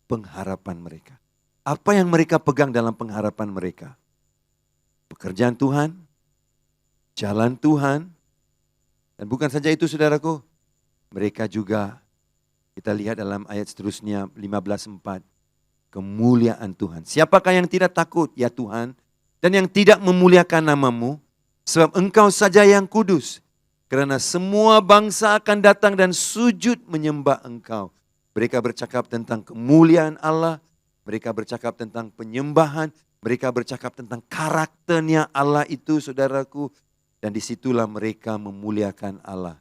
Pengharapan mereka. Apa yang mereka pegang dalam pengharapan mereka? Pekerjaan Tuhan, jalan Tuhan, dan bukan saja itu saudaraku, mereka juga, kita lihat dalam ayat seterusnya 15:4, kemuliaan Tuhan. Siapakah yang tidak takut, ya Tuhan, dan yang tidak memuliakan namamu, sebab Engkau saja yang kudus, karena semua bangsa akan datang dan sujud menyembah Engkau. Mereka bercakap tentang kemuliaan Allah, mereka bercakap tentang penyembahan, mereka bercakap tentang karakternya Allah itu, saudaraku. Dan disitulah mereka memuliakan Allah.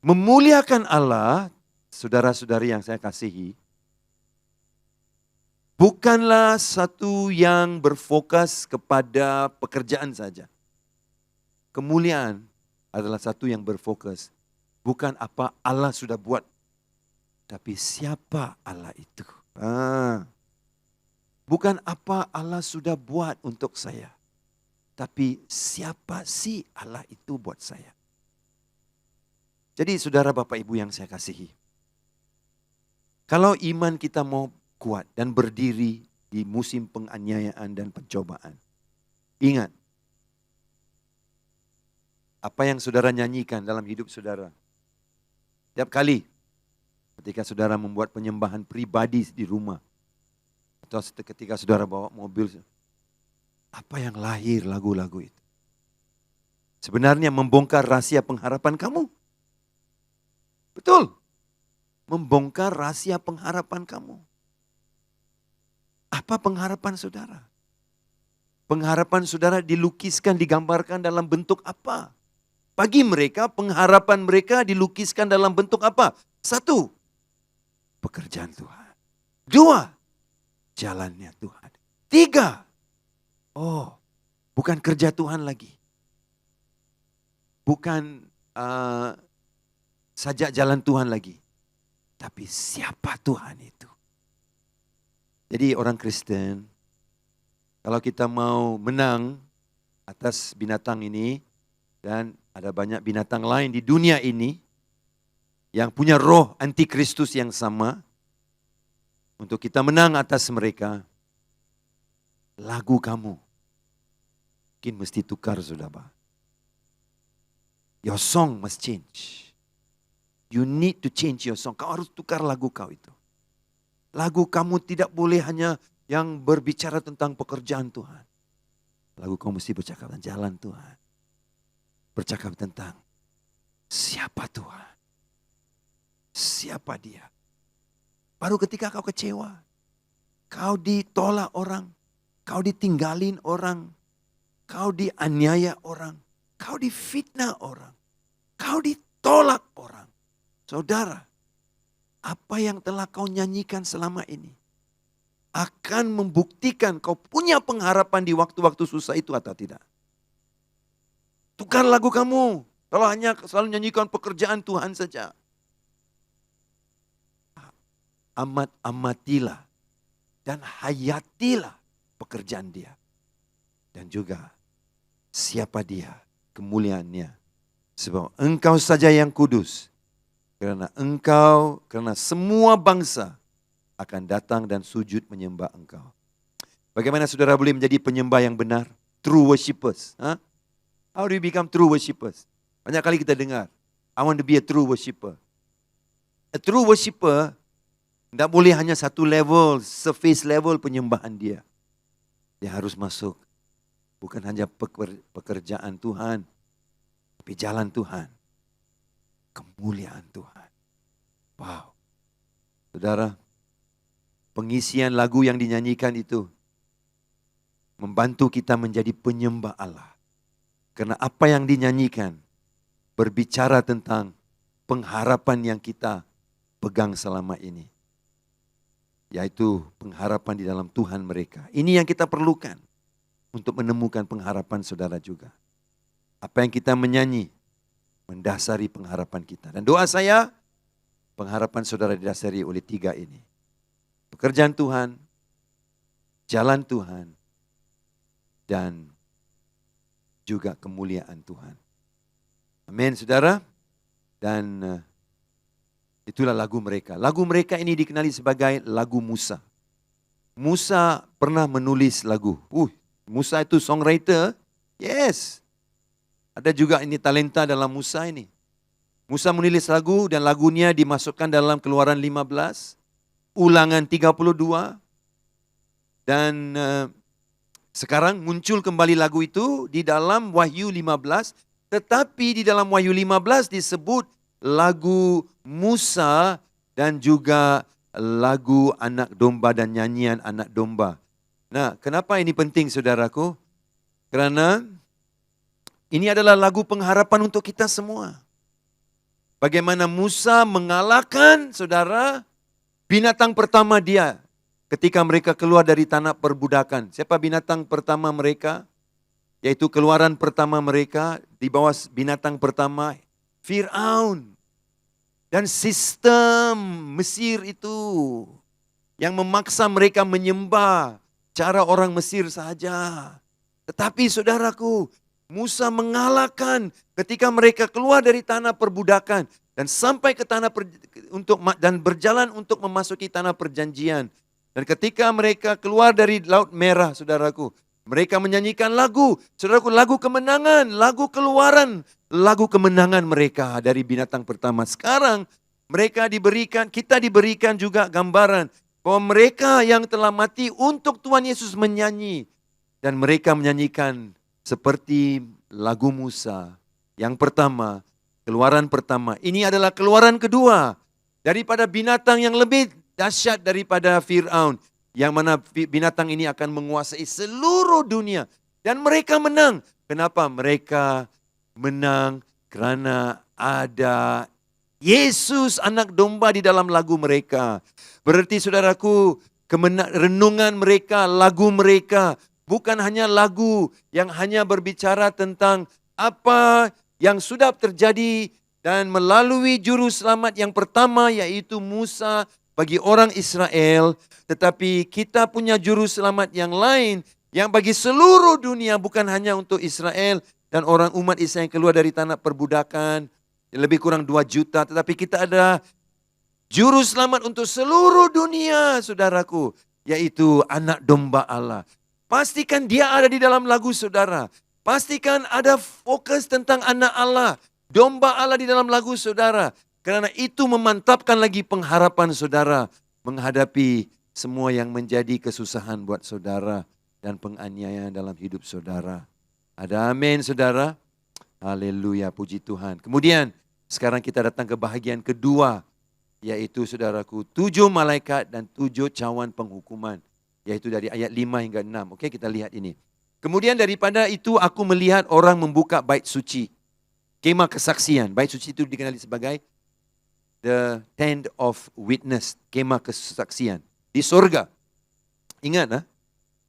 Memuliakan Allah, saudara-saudari yang saya kasihi, bukanlah satu yang berfokus kepada pekerjaan saja. Kemuliaan adalah satu yang berfokus, bukan apa Allah sudah buat, tapi siapa Allah itu. Bukan apa Allah sudah buat untuk saya, tapi siapa sih Allah itu buat saya. Jadi saudara Bapak Ibu yang saya kasihi, kalau iman kita mau kuat dan berdiri di musim penganiayaan dan pencobaan, ingat, apa yang saudara nyanyikan dalam hidup saudara. Setiap kali ketika saudara membuat penyembahan pribadi di rumah, atau ketika saudara bawa mobil, apa yang lahir lagu-lagu itu? Sebenarnya membongkar rahasia pengharapan kamu. Betul. Membongkar rahasia pengharapan kamu. Apa pengharapan saudara? Pengharapan saudara dilukiskan, digambarkan dalam bentuk apa? Bagi mereka, pengharapan mereka dilukiskan dalam bentuk apa? 1, pekerjaan Tuhan. 2, jalannya Tuhan. 3, oh, bukan kerja Tuhan lagi. Bukan sajak jalan Tuhan lagi. Tapi siapa Tuhan itu? Jadi orang Kristen, kalau kita mau menang atas binatang ini, dan ada banyak binatang lain di dunia ini yang punya roh antikristus yang sama, untuk kita menang atas mereka, lagu kamu mungkin mesti tukar, saudara. Your song must change. You need to change your song. Kau harus tukar lagu kau itu. Lagu kamu tidak boleh hanya yang berbicara tentang pekerjaan Tuhan. Lagu kau mesti bercakap tentang jalan Tuhan. Bercakap tentang siapa Tuhan. Siapa dia. Baru ketika kau kecewa, kau ditolak orang, kau ditinggalin orang, kau dianiaya orang, kau difitnah orang, kau ditolak orang. Saudara, apa yang telah kau nyanyikan selama ini akan membuktikan kau punya pengharapan di waktu-waktu susah itu atau tidak. Tukar lagu kamu. Kalau hanya selalu nyanyikan pekerjaan Tuhan saja. Amatilah dan hayatilah pekerjaan dia. Dan juga siapa dia, kemuliaannya. Sebab engkau saja yang kudus. Karena semua bangsa akan datang dan sujud menyembah engkau. Bagaimana saudara boleh menjadi penyembah yang benar? True worshippers. How do you become true worshippers? Banyak kali kita dengar, I want to be a true worshipper. A true worshipper tidak boleh hanya satu level, surface level penyembahan dia. Dia harus masuk. Bukan hanya pekerjaan Tuhan, tapi jalan Tuhan. Kemuliaan Tuhan. Wow. Saudara, pengisian lagu yang dinyanyikan itu membantu kita menjadi penyembah Allah. Karena apa yang dinyanyikan berbicara tentang pengharapan yang kita pegang selama ini. Yaitu pengharapan di dalam Tuhan mereka. Ini yang kita perlukan untuk menemukan pengharapan saudara juga. Apa yang kita menyanyi mendasari pengharapan kita. Dan doa saya, pengharapan saudara didasari oleh 3 ini. Pekerjaan Tuhan, jalan Tuhan, dan juga kemuliaan Tuhan. Amin, saudara. Dan itulah lagu mereka. Lagu mereka ini dikenali sebagai lagu Musa. Musa pernah menulis lagu. Musa itu songwriter. Yes. Ada juga ini talenta dalam Musa ini. Musa menulis lagu dan lagunya dimasukkan dalam Keluaran 15, Ulangan 32. Dan sekarang muncul kembali lagu itu di dalam Wahyu 15. Tetapi di dalam Wahyu 15 disebut lagu Musa dan juga lagu anak domba dan nyanyian anak domba. Nah, kenapa ini penting saudaraku? Karena ini adalah lagu pengharapan untuk kita semua. Bagaimana Musa mengalahkan saudara binatang pertama dia ketika mereka keluar dari tanah perbudakan. Siapa binatang pertama mereka? Yaitu keluaran pertama mereka di bawah binatang pertama Fir'aun. Dan sistem Mesir itu yang memaksa mereka menyembah cara orang Mesir saja. Tetapi saudaraku, Musa mengalahkan ketika mereka keluar dari tanah perbudakan dan sampai ke tanah dan berjalan untuk memasuki tanah perjanjian. Dan ketika mereka keluar dari Laut Merah, saudaraku, mereka menyanyikan lagu, saudaraku, lagu kemenangan, lagu keluaran, lagu kemenangan mereka dari binatang pertama. Sekarang kita diberikan juga gambaran bahwa mereka yang telah mati untuk Tuhan Yesus menyanyi. Dan mereka menyanyikan seperti lagu Musa yang pertama, keluaran pertama. Ini adalah keluaran kedua daripada binatang yang lebih dahsyat daripada Fir'aun. Yang mana binatang ini akan menguasai seluruh dunia. Dan mereka menang. Kenapa? Mereka menang Kerana ada Yesus anak domba di dalam lagu mereka. Berarti saudaraku, renungan mereka, lagu mereka, bukan hanya lagu yang hanya berbicara tentang apa yang sudah terjadi dan melalui juru selamat yang pertama yaitu Musa bagi orang Israel. Tetapi kita punya juru selamat yang lain yang bagi seluruh dunia, bukan hanya untuk Israel dan orang umat Israel yang keluar dari tanah perbudakan. Lebih kurang 2 juta, tetapi kita ada juru selamat untuk seluruh dunia, saudaraku, yaitu anak domba Allah. Pastikan dia ada di dalam lagu saudara. Pastikan ada fokus tentang anak Allah, domba Allah di dalam lagu saudara. Karena itu memantapkan lagi pengharapan saudara menghadapi semua yang menjadi kesusahan buat saudara dan penganiayaan dalam hidup saudara. Ada amin saudara? Haleluya, puji Tuhan. Kemudian sekarang kita datang ke bahagian kedua, yaitu saudaraku 7 malaikat dan 7 cawan penghukuman. Yaitu dari ayat 5 hingga 6. Okey, kita lihat ini. Kemudian daripada itu aku melihat orang membuka bait suci. Kemah kesaksian. Bait suci itu dikenali sebagai the tent of witness. Kemah kesaksian. Di surga. Ingat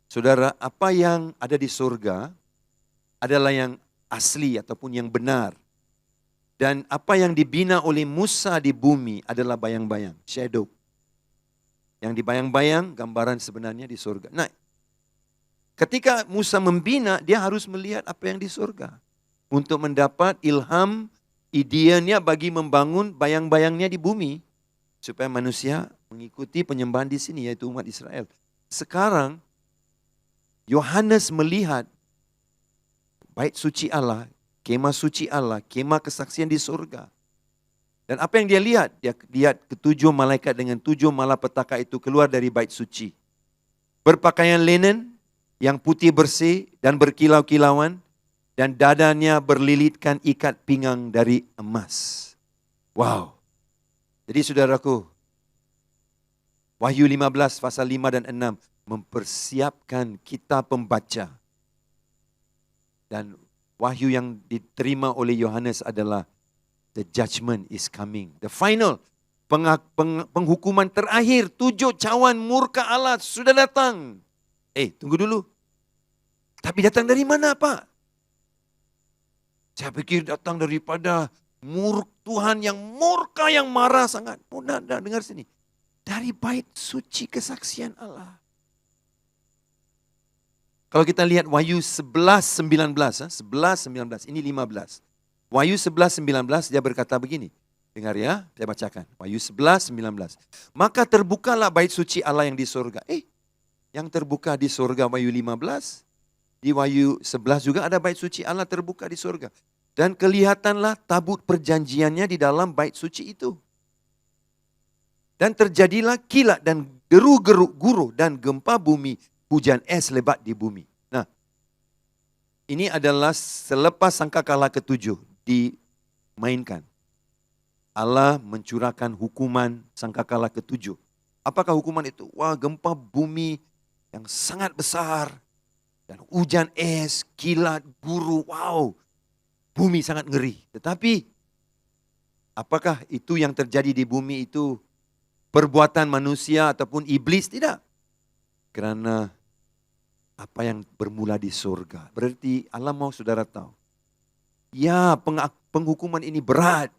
saudara, apa yang ada di surga adalah yang asli ataupun yang benar. Dan apa yang dibina oleh Musa di bumi adalah bayang-bayang, shadow. Yang dibayang-bayang gambaran sebenarnya di surga. Nah, ketika Musa membina, dia harus melihat apa yang di surga. Untuk mendapat ilham, idenya bagi membangun bayang-bayangnya di bumi. Supaya manusia mengikuti penyembahan di sini, yaitu umat Israel. Sekarang, Yohanes melihat bait suci Allah, kemah suci Allah, kemah kesaksian di surga. Dan apa yang dia lihat? Dia lihat ke-7 malaikat dengan 7 malapetaka itu keluar dari bait suci. Berpakaian linen yang putih bersih dan berkilau-kilauan, dan dadanya berlilitkan ikat pinggang dari emas. Wow. Jadi saudaraku, Wahyu 15 pasal 5 dan 6 mempersiapkan kita pembaca. Dan wahyu yang diterima oleh Yohanes adalah the judgment is coming. The final, penghukuman terakhir, 7 cawan murka Allah sudah datang. Tunggu dulu. Tapi datang dari mana Pak? Saya pikir datang daripada Tuhan yang murka, yang marah sangat. Dengar sini. Dari bait suci kesaksian Allah. Kalau kita lihat Wahyu 11:19, 11:19, ini 15. Wahyu 11:19 dia berkata begini. Dengar ya, saya bacakan. Wahyu 11:19. Maka terbukalah bait suci Allah yang di surga. Yang terbuka di surga Wahyu 15. Di Wahyu 11 juga ada bait suci Allah terbuka di surga. Dan kelihatanlah tabut perjanjiannya di dalam bait suci itu. Dan terjadilah kilat dan deru-geruk guruh dan gempa bumi, hujan es lebat di bumi. Nah, ini adalah selepas sangkakala ke-7 dimainkan. Allah mencurahkan hukuman sangkakala ke-7. Apakah hukuman itu? Wah, gempa bumi yang sangat besar. Dan hujan es, kilat, guruh, wow. Bumi sangat ngeri. Tetapi, apakah itu yang terjadi di bumi itu perbuatan manusia ataupun iblis? Tidak. Kerana apa yang bermula di surga. Berarti Allah mau saudara tahu. Ya, penghukuman ini berat.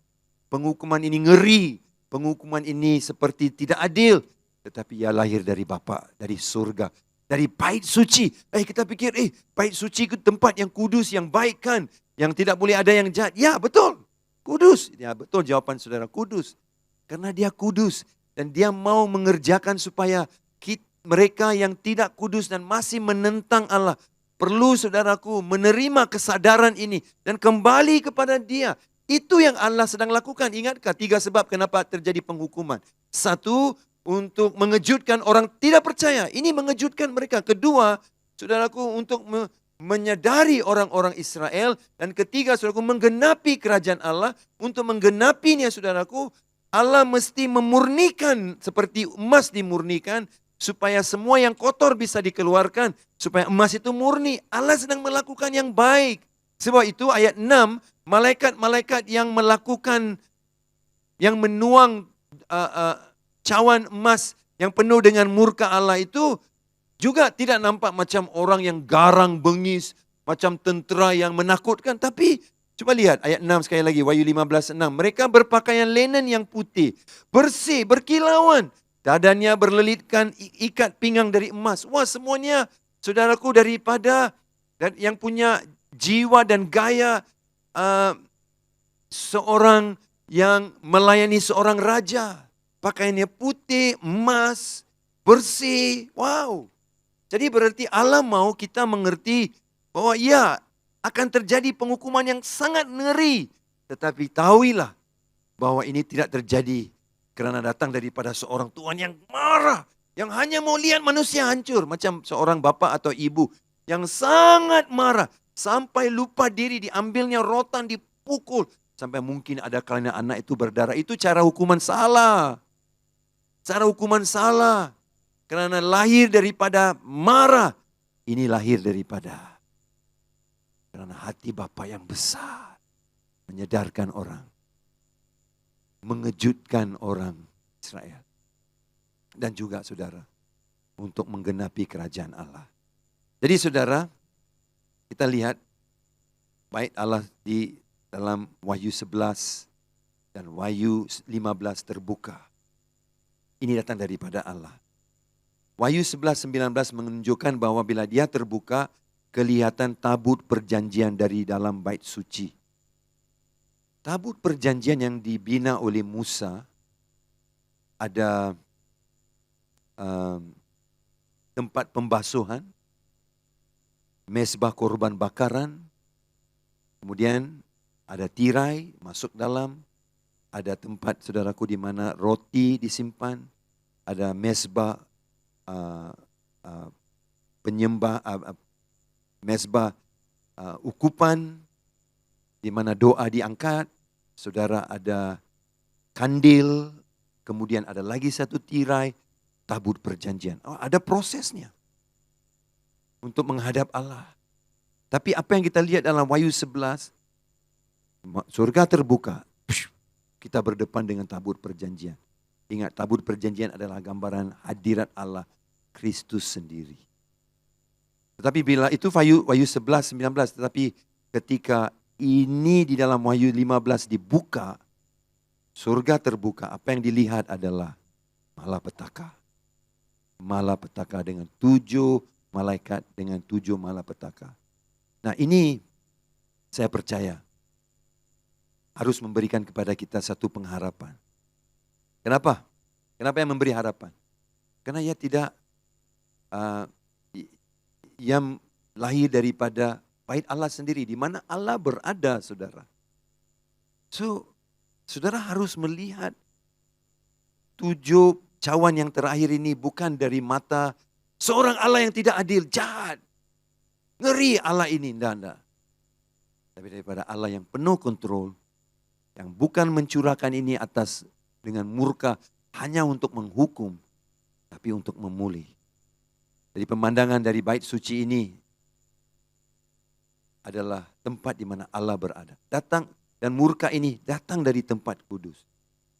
Penghukuman ini ngeri. Penghukuman ini seperti tidak adil. Tetapi ia lahir dari Bapa, dari surga. Dari bait suci. Kita pikir, bait suci itu tempat yang kudus, yang baik kan. Yang tidak boleh ada yang jahat. Ya, betul. Kudus. Ya, betul jawapan saudara, kudus. Karena dia kudus. Dan dia mau mengerjakan supaya mereka yang tidak kudus dan masih menentang Allah. Perlu saudaraku menerima kesadaran ini. Dan kembali kepada dia. Itu yang Allah sedang lakukan. Ingatkah 3 sebab kenapa terjadi penghukuman. 1, untuk mengejutkan orang tidak percaya. Ini mengejutkan mereka. Kedua, saudaraku untuk menyadari orang-orang Israel. Dan ketiga, saudaraku menggenapi kerajaan Allah. Untuk menggenapinya, saudaraku, Allah mesti memurnikan seperti emas dimurnikan. Supaya semua yang kotor bisa dikeluarkan. Supaya emas itu murni. Allah sedang melakukan yang baik. Sebab itu ayat 6, malaikat-malaikat yang melakukan, yang menuang cawan emas yang penuh dengan murka Allah itu juga tidak nampak macam orang yang garang bengis, macam tentera yang menakutkan. Tapi coba lihat ayat 6 sekali lagi, Wahyu 15:6. Mereka berpakaian linen yang putih, bersih, berkilauan. Dadanya berlilitkan ikat pinggang dari emas. Wah, semuanya saudaraku daripada yang punya jiwa dan gaya seorang yang melayani seorang raja. Pakaiannya putih, emas, bersih. Wow. Jadi berarti Allah mau kita mengerti bahwa ya akan terjadi penghukuman yang sangat ngeri. Tetapi tahuilah bahwa ini tidak terjadi karena datang daripada seorang Tuhan yang marah. Yang hanya mau lihat manusia hancur. Macam seorang bapa atau ibu yang sangat marah. Sampai lupa diri, diambilnya rotan, dipukul. Sampai mungkin ada kalanya anak itu berdarah. Itu cara hukuman salah. Cara hukuman salah. Karena lahir daripada marah. Ini lahir daripada karena hati Bapa yang besar. Menyadarkan orang. Mengejutkan orang Israel. Dan juga saudara. Untuk menggenapi kerajaan Allah. Jadi saudara. Kita lihat. Bait Allah di dalam Wahyu 11. Dan Wahyu 15 terbuka. Ini datang daripada Allah. Wahyu 11:19 menunjukkan bahwa bila dia terbuka, kelihatan tabut perjanjian dari dalam bait suci. Tabut perjanjian yang dibina oleh Musa, ada tempat pembasuhan, mezbah korban bakaran, kemudian ada tirai masuk dalam, ada tempat saudaraku di mana roti disimpan, ada mezbah penyembah mezbah ukupan di mana doa diangkat, saudara ada kandil, kemudian ada lagi satu tirai, tabut perjanjian. Oh, ada prosesnya untuk menghadap Allah. Tapi apa yang kita lihat dalam Wahyu 11, surga terbuka, kita berdepan dengan tabut perjanjian. Ingat, tabut perjanjian adalah gambaran hadirat Allah, Kristus sendiri. Tetapi bila itu Wahyu 11:19, tetapi ketika ini di dalam Wahyu 15 dibuka, surga terbuka, apa yang dilihat adalah malapetaka. Malapetaka dengan 7 malaikat dengan 7 malapetaka. Nah, ini saya percaya harus memberikan kepada kita satu pengharapan. Kenapa? Kenapa yang memberi harapan? Karena ia tidak yang lahir daripada bait Allah sendiri, di mana Allah berada, saudara. So, saudara harus melihat 7 cawan yang terakhir ini bukan dari mata seorang Allah yang tidak adil, jahat. Ngeri Allah ini, enggak. Tapi daripada Allah yang penuh kontrol, yang bukan mencurahkan ini atas dengan murka hanya untuk menghukum, tapi untuk memulih. Jadi pemandangan dari bait suci ini adalah tempat di mana Allah berada. Datang dan murka ini datang dari tempat kudus.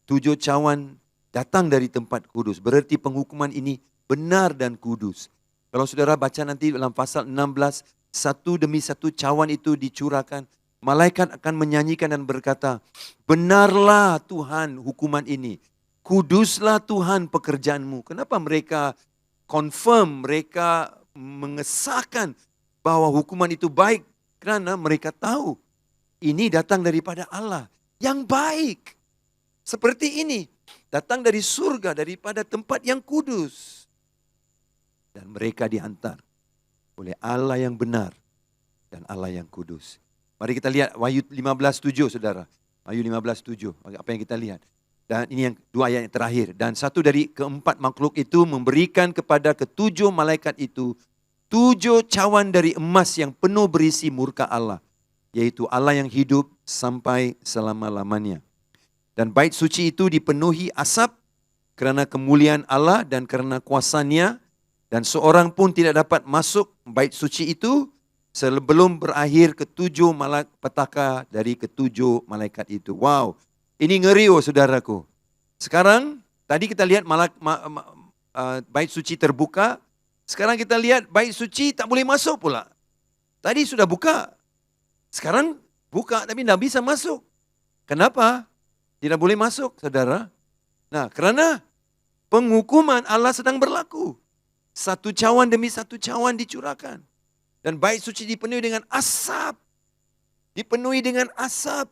7 cawan datang dari tempat kudus. Berarti penghukuman ini benar dan kudus. Kalau saudara baca nanti dalam pasal 16, satu demi satu cawan itu dicurahkan. Malaikat akan menyanyikan dan berkata, benarlah Tuhan hukuman ini. Kuduslah Tuhan pekerjaanmu. Kenapa mereka confirm, mereka mengesahkan bahwa hukuman itu baik? Karena mereka tahu ini datang daripada Allah yang baik. Seperti ini, datang dari surga, daripada tempat yang kudus. Dan mereka dihantar oleh Allah yang benar dan Allah yang kudus. Mari kita lihat Wahyu 15:7 saudara. Wahyu 15:7, apa yang kita lihat. Dan ini yang 2 ayat yang terakhir. Dan satu dari keempat makhluk itu memberikan kepada ke-7 malaikat itu 7 cawan dari emas yang penuh berisi murka Allah. Yaitu Allah yang hidup sampai selama-lamanya. Dan bait suci itu dipenuhi asap karena kemuliaan Allah dan karena kuasanya. Dan seorang pun tidak dapat masuk bait suci itu sebelum berakhir ketujuh petaka dari ketujuh malaikat itu. Wow, ini ngeri saudaraku. Sekarang tadi kita lihat bait suci terbuka. Sekarang kita lihat bait suci tak boleh masuk pula. Tadi sudah buka. Sekarang buka tapi tidak bisa masuk. Kenapa? Tidak boleh masuk, saudara. Nah, karena penghukuman Allah sedang berlaku. Satu cawan demi satu cawan dicurahkan. Dan bait suci dipenuhi dengan asap. Dipenuhi dengan asap.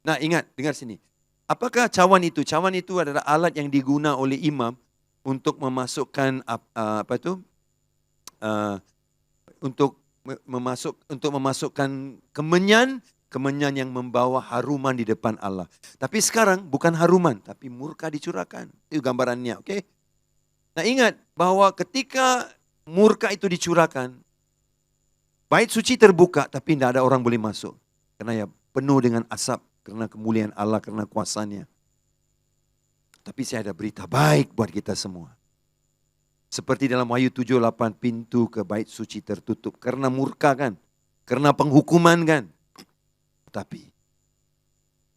Nah, ingat, dengar sini. Apakah cawan itu? Cawan itu adalah alat yang digunakan oleh imam untuk memasukkan untuk memasukkan kemenyan yang membawa haruman di depan Allah. Tapi sekarang bukan haruman, tapi murka dicurahkan. Itu gambarannya, oke? Nah, ingat bahwa ketika murka itu dicurahkan, bait suci terbuka tapi tidak ada orang boleh masuk. Karena ya penuh dengan asap, karena kemuliaan Allah, karena kuasanya. Tapi saya ada berita baik buat kita semua. Seperti dalam Wahyu 7:8, pintu ke bait suci tertutup karena murka kan, karena penghukuman kan. Tapi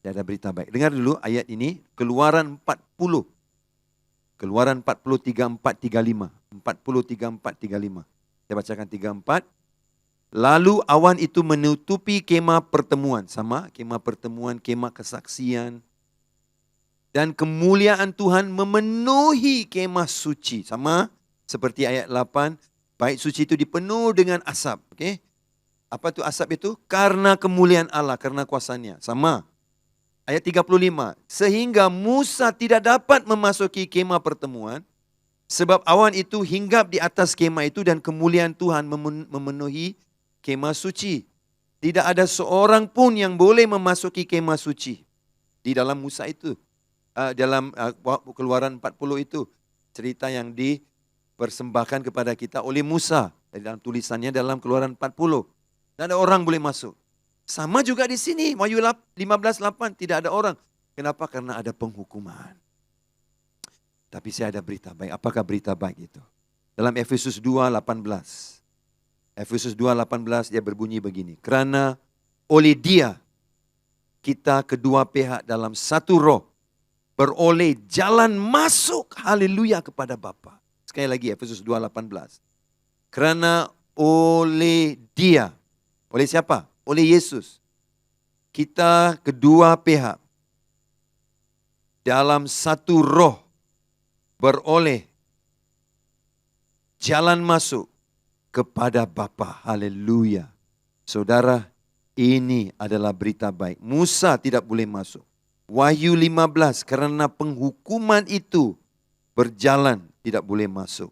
ada berita baik. Dengar dulu ayat ini, Keluaran 40. Keluaran 40, 34, 35. 40, 34, 35. Saya bacakan 34. Lalu awan itu menutupi kemah pertemuan. Sama, kemah pertemuan, kemah kesaksian. Dan kemuliaan Tuhan memenuhi kemah suci. Sama, seperti ayat 8. Bait suci itu dipenuhi dengan asap. Okay? Apa itu asap itu? Karena kemuliaan Allah, karena kuasanya. Sama. Ayat 35. Sehingga Musa tidak dapat memasuki kemah pertemuan. Sebab awan itu hinggap di atas kemah itu dan kemuliaan Tuhan memenuhi kemah suci. Tidak ada seorang pun yang boleh memasuki kemah suci. Di dalam Musa itu. Dalam Keluaran 40 itu. Cerita yang dipersembahkan kepada kita oleh Musa. Dalam tulisannya dalam Keluaran 40. Tidak ada orang boleh masuk. Sama juga di sini, Wahyu 15:8 tidak ada orang. Kenapa? Karena ada penghukuman. Tapi saya ada berita baik. Apakah berita baik itu? Dalam Efesus 2:18. Efesus 2:18 dia berbunyi begini. Karena oleh Dia kita kedua pihak dalam satu roh beroleh jalan masuk, haleluya, kepada Bapa. Sekali lagi Efesus 2:18. Karena oleh Dia, oleh siapa? Oleh Yesus. Kita kedua pihak dalam satu roh beroleh jalan masuk kepada Bapa. Haleluya. Saudara, ini adalah berita baik. Musa tidak boleh masuk. Wahyu 15, karena penghukuman itu berjalan tidak boleh masuk.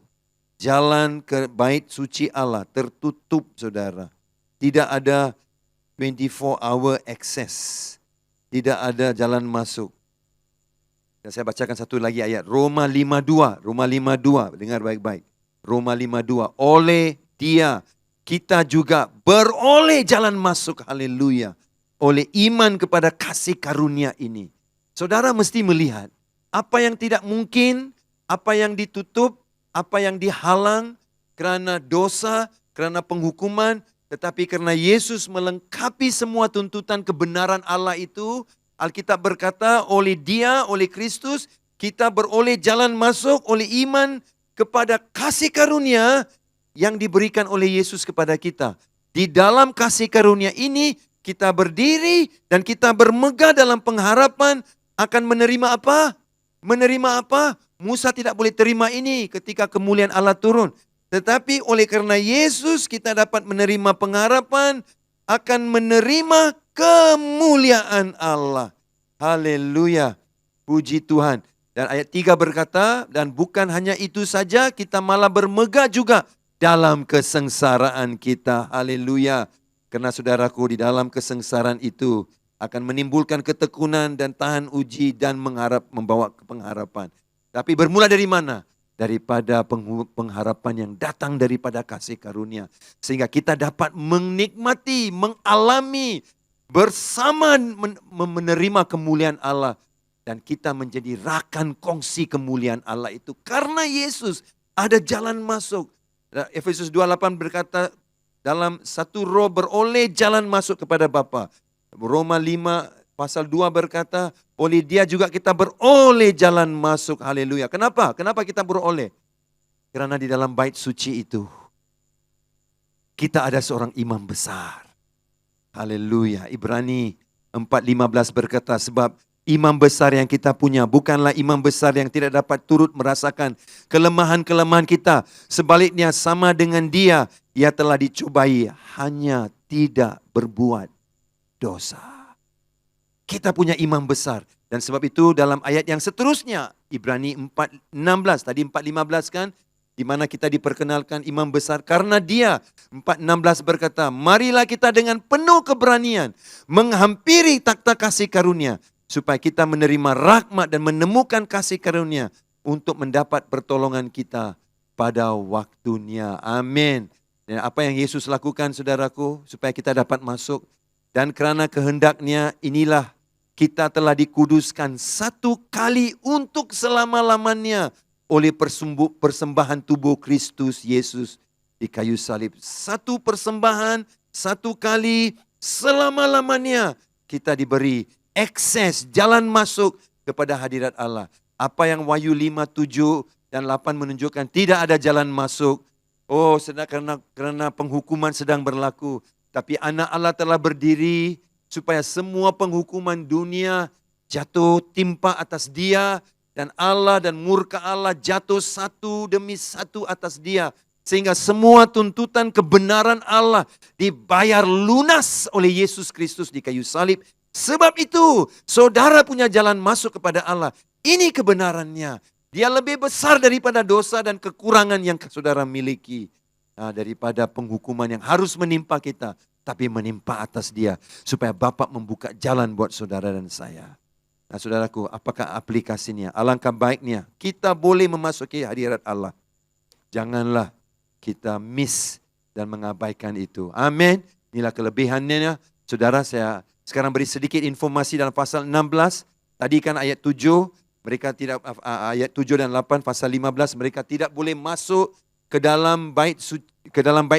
Jalan ke bait suci Allah tertutup, saudara. Tidak ada 24-hour access. Tidak ada jalan masuk. Dan saya bacakan satu lagi ayat. Roma 5:2. Roma 5:2. Dengar baik-baik. Roma 5:2. Oleh Dia kita juga beroleh jalan masuk. Haleluya. Oleh iman kepada kasih karunia ini. Saudara mesti melihat apa yang tidak mungkin, apa yang ditutup, apa yang dihalang karena dosa, karena penghukuman. Tetapi karena Yesus melengkapi semua tuntutan kebenaran Allah itu, Alkitab berkata oleh Dia, oleh Kristus, kita beroleh jalan masuk oleh iman kepada kasih karunia yang diberikan oleh Yesus kepada kita. Di dalam kasih karunia ini kita berdiri dan kita bermegah dalam pengharapan akan menerima apa? Menerima apa? Musa tidak boleh terima ini ketika kemuliaan Allah turun. Tetapi oleh karena Yesus kita dapat menerima pengharapan akan menerima kemuliaan Allah. Haleluya. Puji Tuhan. Dan ayat 3 berkata, dan bukan hanya itu saja, kita malah bermegah juga dalam kesengsaraan kita. Haleluya. Karena saudaraku, di dalam kesengsaraan itu akan menimbulkan ketekunan dan tahan uji dan membawa ke pengharapan. Tapi bermula dari mana? Daripada pengharapan yang datang daripada kasih karunia. Sehingga kita dapat menikmati, mengalami, bersama menerima kemuliaan Allah. Dan kita menjadi rakan kongsi kemuliaan Allah itu. Karena Yesus ada jalan masuk. Efesus 2:8 berkata, dalam satu roh beroleh jalan masuk kepada Bapa. Roma 5 pasal 2 berkata, oleh dia juga kita beroleh jalan masuk. Haleluya. Kenapa? Kenapa kita beroleh? Karena di dalam bait suci itu, kita ada seorang imam besar. Haleluya. Ibrani 4:15 berkata, sebab imam besar yang kita punya bukanlah imam besar yang tidak dapat turut merasakan kelemahan-kelemahan kita. Sebaliknya sama dengan dia, ia telah dicobai, hanya tidak berbuat dosa. Kita punya imam besar. Dan sebab itu dalam ayat yang seterusnya, Ibrani 4:16, tadi 4:15 kan, di mana kita diperkenalkan imam besar karena dia. 4:16 berkata, marilah kita dengan penuh keberanian menghampiri takhta kasih karunia, supaya kita menerima rahmat dan menemukan kasih karunia untuk mendapat pertolongan kita pada waktunya. Amin. Dan apa yang Yesus lakukan, saudaraku, supaya kita dapat masuk. Dan kerana kehendaknya inilah kita telah dikuduskan satu kali untuk selama-lamanya oleh persembahan tubuh Kristus Yesus di kayu salib. Satu persembahan, satu kali, selama-lamanya kita diberi akses, jalan masuk kepada hadirat Allah. Apa yang Wahyu 5, 7 dan 8 menunjukkan, tidak ada jalan masuk. Oh, karena penghukuman sedang berlaku. Tapi anak Allah telah berdiri supaya semua penghukuman dunia jatuh timpa atas dia. Dan Allah dan murka Allah jatuh satu demi satu atas dia. Sehingga semua tuntutan kebenaran Allah dibayar lunas oleh Yesus Kristus di kayu salib. Sebab itu saudara punya jalan masuk kepada Allah. Ini kebenarannya. Dia lebih besar daripada dosa dan kekurangan yang saudara miliki. Daripada penghukuman yang harus menimpa kita. Tapi menimpa atas dia. Supaya Bapa membuka jalan buat saudara dan saya. Nah, saudaraku, apakah aplikasinya? Alangkah baiknya kita boleh memasuki hadirat Allah. Janganlah kita miss dan mengabaikan itu. Amin. Inilah kelebihannya. Saudara, saya sekarang beri sedikit informasi dalam pasal 16. Tadi kan ayat 7, mereka tidak, ayat 7 dan 8, pasal 15, mereka tidak boleh masuk ke dalam bait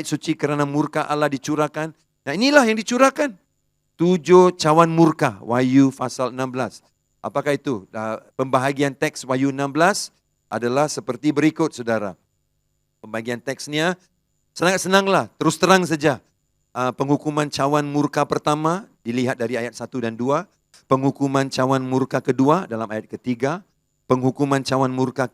suci kerana murka Allah dicurahkan. Nah, inilah yang dicurahkan. 7 cawan murka, Wahyu pasal 16. Apakah itu? Pembahagian teks Wahyu 16 adalah seperti berikut, saudara. Pembagian teksnya senanglah, terus terang saja. Penghukuman cawan murka pertama dilihat dari ayat 1 dan 2. Penghukuman cawan murka kedua dalam ayat ketiga. Penghukuman cawan murka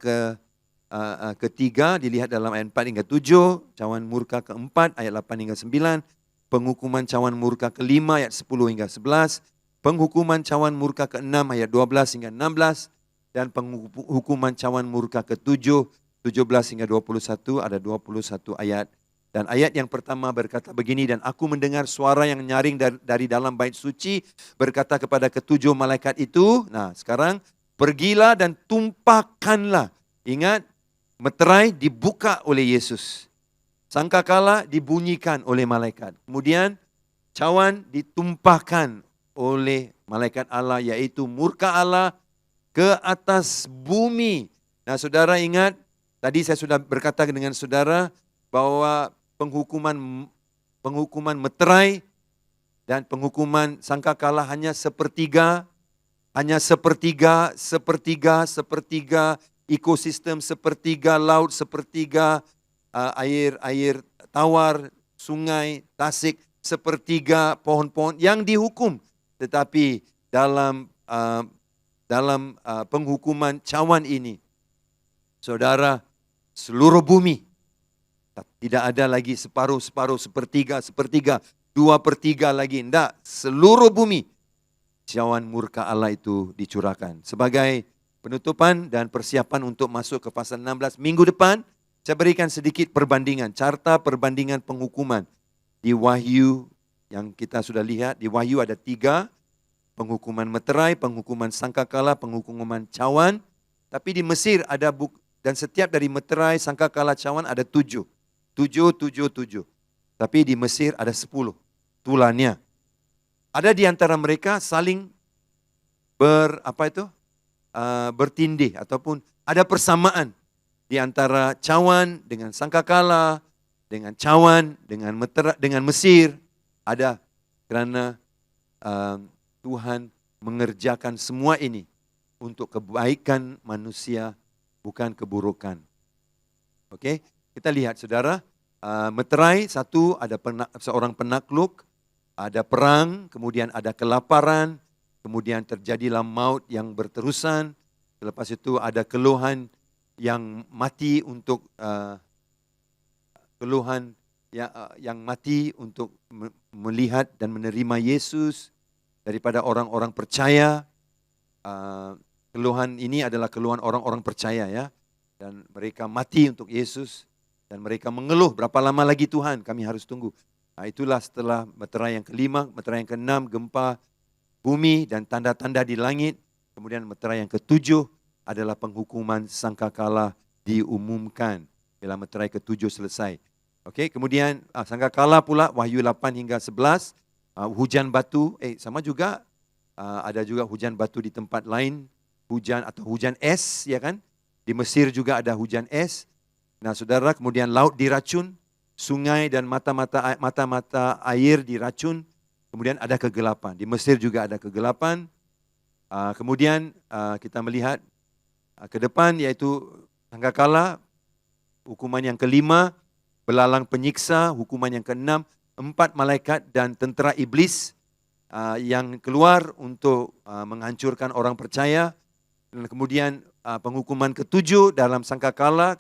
ketiga dilihat dalam ayat 4 hingga 7. Cawan murka keempat ayat 8 hingga 9. Penghukuman cawan murka kelima ayat 10 hingga 11. Penghukuman cawan murka ke-6 ayat 12 hingga 16. Dan penghukuman cawan murka ke-7, 17 hingga 21, ada 21 ayat. Dan ayat yang pertama berkata begini, dan aku mendengar suara yang nyaring dari dalam bait suci, berkata kepada ketujuh malaikat itu, nah sekarang pergilah dan tumpahkanlah. Ingat, meterai dibuka oleh Yesus. Sangkakala dibunyikan oleh malaikat. Kemudian cawan ditumpahkan oleh malaikat Allah, yaitu murka Allah ke atas bumi. Nah, saudara ingat, tadi saya sudah berkata dengan saudara bahwa penghukuman meterai dan penghukuman sangkakala hanya sepertiga ekosistem, sepertiga laut, sepertiga air tawar, sungai, tasik, sepertiga pohon-pohon yang dihukum. Tetapi dalam penghukuman cawan ini, saudara, seluruh bumi tidak ada lagi separuh-separuh, sepertiga, 2/3 lagi. Tidak, seluruh bumi cawan murka Allah itu dicurahkan. Sebagai penutupan dan persiapan untuk masuk ke pasal 16 minggu depan, saya berikan sedikit perbandingan, carta perbandingan penghukuman. Di Wahyu yang kita sudah lihat, di Wahyu ada 3, penghukuman meterai, penghukuman sangkakala, penghukuman cawan. Tapi di Mesir ada dan setiap dari meterai, sangkakala, cawan ada 7. 7. Tapi di Mesir ada 10 tulannya. Ada di antara mereka saling bertindih ataupun ada persamaan di antara cawan dengan sangkakala, dengan cawan, dengan Mesir, ada kerana Tuhan mengerjakan semua ini untuk kebaikan manusia, bukan keburukan. Okey, kita lihat saudara, meterai satu, ada seorang penakluk, ada perang, kemudian ada kelaparan, kemudian terjadilah maut yang berterusan, selepas itu ada keluhan yang mati untuk yang mati untuk melihat dan menerima Yesus daripada orang-orang percaya. Keluhan ini adalah keluhan orang-orang percaya ya, dan mereka mati untuk Yesus dan mereka mengeluh, berapa lama lagi Tuhan kami harus tunggu. Itulah setelah meterai yang kelima, meterai yang keenam, gempa bumi dan tanda-tanda di langit. Kemudian meterai yang ketujuh adalah penghukuman sangkakala diumumkan bila meterai ketujuh selesai. Okey, kemudian sangkakala pula Wahyu 8 hingga 11, hujan batu, sama juga ada juga hujan batu di tempat lain, hujan atau hujan es, ya kan? Di Mesir juga ada hujan es. Nah, saudara, kemudian laut diracun, sungai dan mata-mata air diracun, kemudian ada kegelapan. Di Mesir juga ada kegelapan. Kemudian kita melihat ke depan, yaitu sangkakala, hukuman yang kelima, belalang penyiksa, hukuman yang keenam, 4 malaikat dan tentera iblis yang keluar untuk menghancurkan orang percaya. Dan kemudian penghukuman ketujuh dalam sangkakala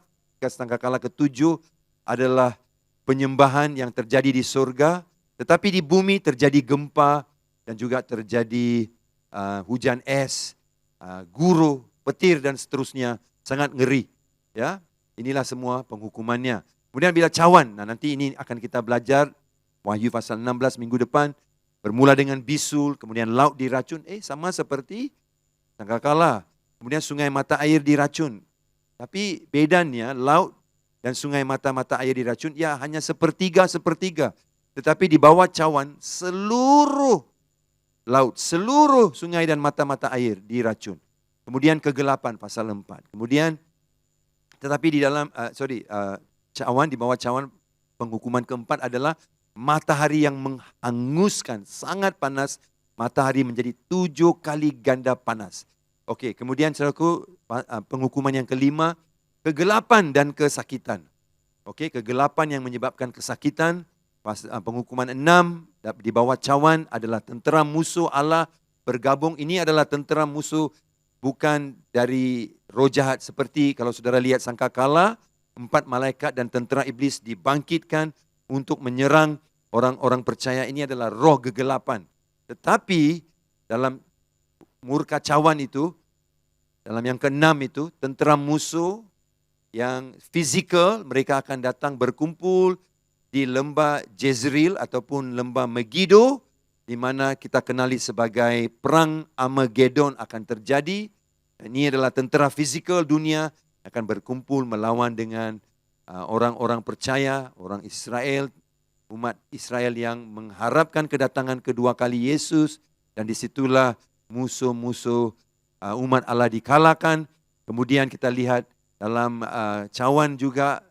ketujuh adalah penyembahan yang terjadi di surga, tetapi di bumi terjadi gempa dan juga terjadi hujan es, guru, petir dan seterusnya, sangat ngeri. Ya, inilah semua penghukumannya. Kemudian bila cawan, nanti ini akan kita belajar Wahyu pasal 16 minggu depan, bermula dengan bisul, kemudian laut diracun, sama seperti sangkakala. Kemudian sungai mata air diracun. Tapi bedanya laut dan sungai mata air diracun, ya hanya sepertiga. Tetapi di bawah cawan, seluruh laut, seluruh sungai dan mata air diracun. Kemudian kegelapan pasal 4. Kemudian, tetapi di dalam, cawan, di bawah cawan, penghukuman keempat adalah matahari yang menghanguskan, sangat panas, matahari menjadi 7 kali ganda panas. Okey, kemudian saudaraku, penghukuman yang kelima, kegelapan dan kesakitan. Okey, kegelapan yang menyebabkan kesakitan. Penghukuman 6 di bawah cawan adalah tentera musuh Allah bergabung. Ini adalah tentera musuh bukan dari roh jahat, seperti kalau saudara lihat sangkakala, 4 malaikat dan tentera iblis dibangkitkan untuk menyerang orang-orang percaya. Ini adalah roh kegelapan. Tetapi dalam murka cawan itu, dalam yang keenam itu, tentera musuh yang fizikal, mereka akan datang berkumpul di lembah Jezreel ataupun lembah Megiddo, di mana kita kenali sebagai perang Armageddon akan terjadi. Ini adalah tentera fizikal dunia akan berkumpul melawan dengan orang-orang percaya, orang Israel, umat Israel yang mengharapkan kedatangan kedua kali Yesus, dan disitulah musuh-musuh umat Allah dikalahkan. Kemudian kita lihat dalam cawan juga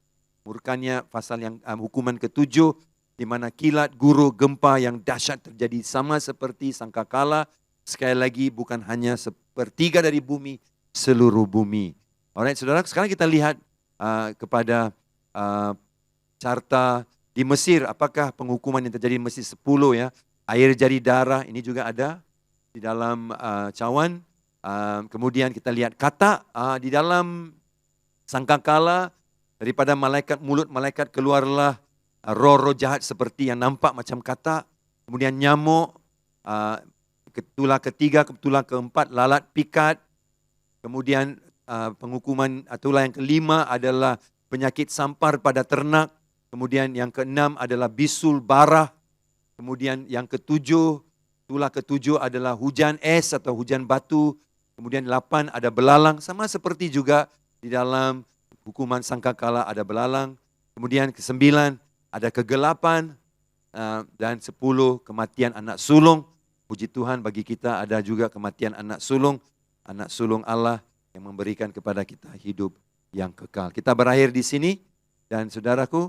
murkanya pasal yang hukuman ketujuh, di mana kilat, guru, gempa yang dahsyat terjadi sama seperti sangkakala. Sekali lagi bukan hanya sepertiga dari bumi, seluruh bumi. Alright, saudara, sekarang kita lihat kepada carta di Mesir. Apakah penghukuman yang terjadi di Mesir 10 ya? Air jadi darah, ini juga ada di dalam cawan. Kemudian kita lihat kata di dalam sangkakala, daripada mulut malaikat keluarlah roh-roh jahat seperti yang nampak macam kata. Kemudian nyamuk, tulah ketiga, tulah keempat, lalat pikat. Kemudian penghukuman tulah yang kelima adalah penyakit sampar pada ternak. Kemudian yang keenam adalah bisul bara. Kemudian yang ketujuh, tulah ketujuh adalah hujan es atau hujan batu. Kemudian 8 ada belalang, sama seperti juga di dalam hukuman sangkakala ada belalang. Kemudian ke-9 ada kegelapan, dan 10 kematian anak sulung. Puji Tuhan, bagi kita ada juga kematian anak sulung Allah yang memberikan kepada kita hidup yang kekal. Kita berakhir di sini, dan saudaraku,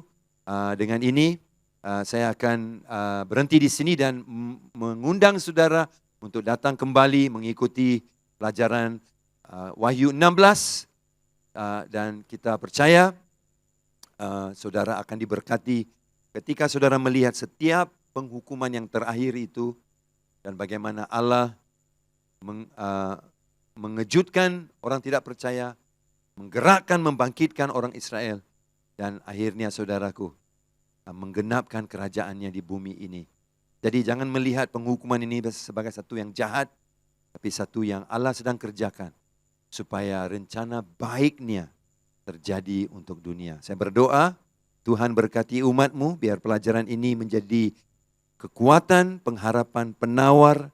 Dengan ini saya akan berhenti di sini dan mengundang saudara untuk datang kembali mengikuti pelajaran Wahyu 16 dan kita percaya saudara akan diberkati ketika saudara melihat setiap penghukuman yang terakhir itu dan bagaimana Allah mengejutkan orang tidak percaya, menggerakkan, membangkitkan orang Israel, dan akhirnya saudaraku menggenapkan kerajaannya di bumi ini. Jadi jangan melihat penghukuman ini sebagai satu yang jahat, tapi satu yang Allah sedang kerjakan supaya rencana baiknya terjadi untuk dunia. Saya berdoa Tuhan berkati umatmu biar pelajaran ini menjadi kekuatan, pengharapan, penawar,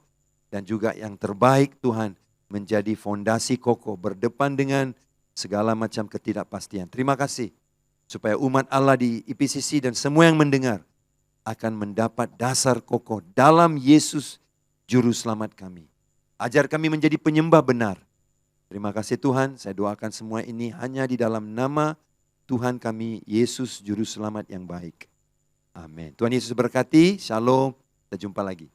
dan juga yang terbaik Tuhan menjadi fondasi kokoh berdepan dengan segala macam ketidakpastian. Terima kasih supaya umat Allah di IPCC dan semua yang mendengar akan mendapat dasar kokoh dalam Yesus Juru Selamat kami. Ajar kami menjadi penyembah benar. Terima kasih Tuhan, saya doakan semua ini hanya di dalam nama Tuhan kami, Yesus Juru Selamat yang baik. Amin. Tuhan Yesus berkati, shalom, kita jumpa lagi.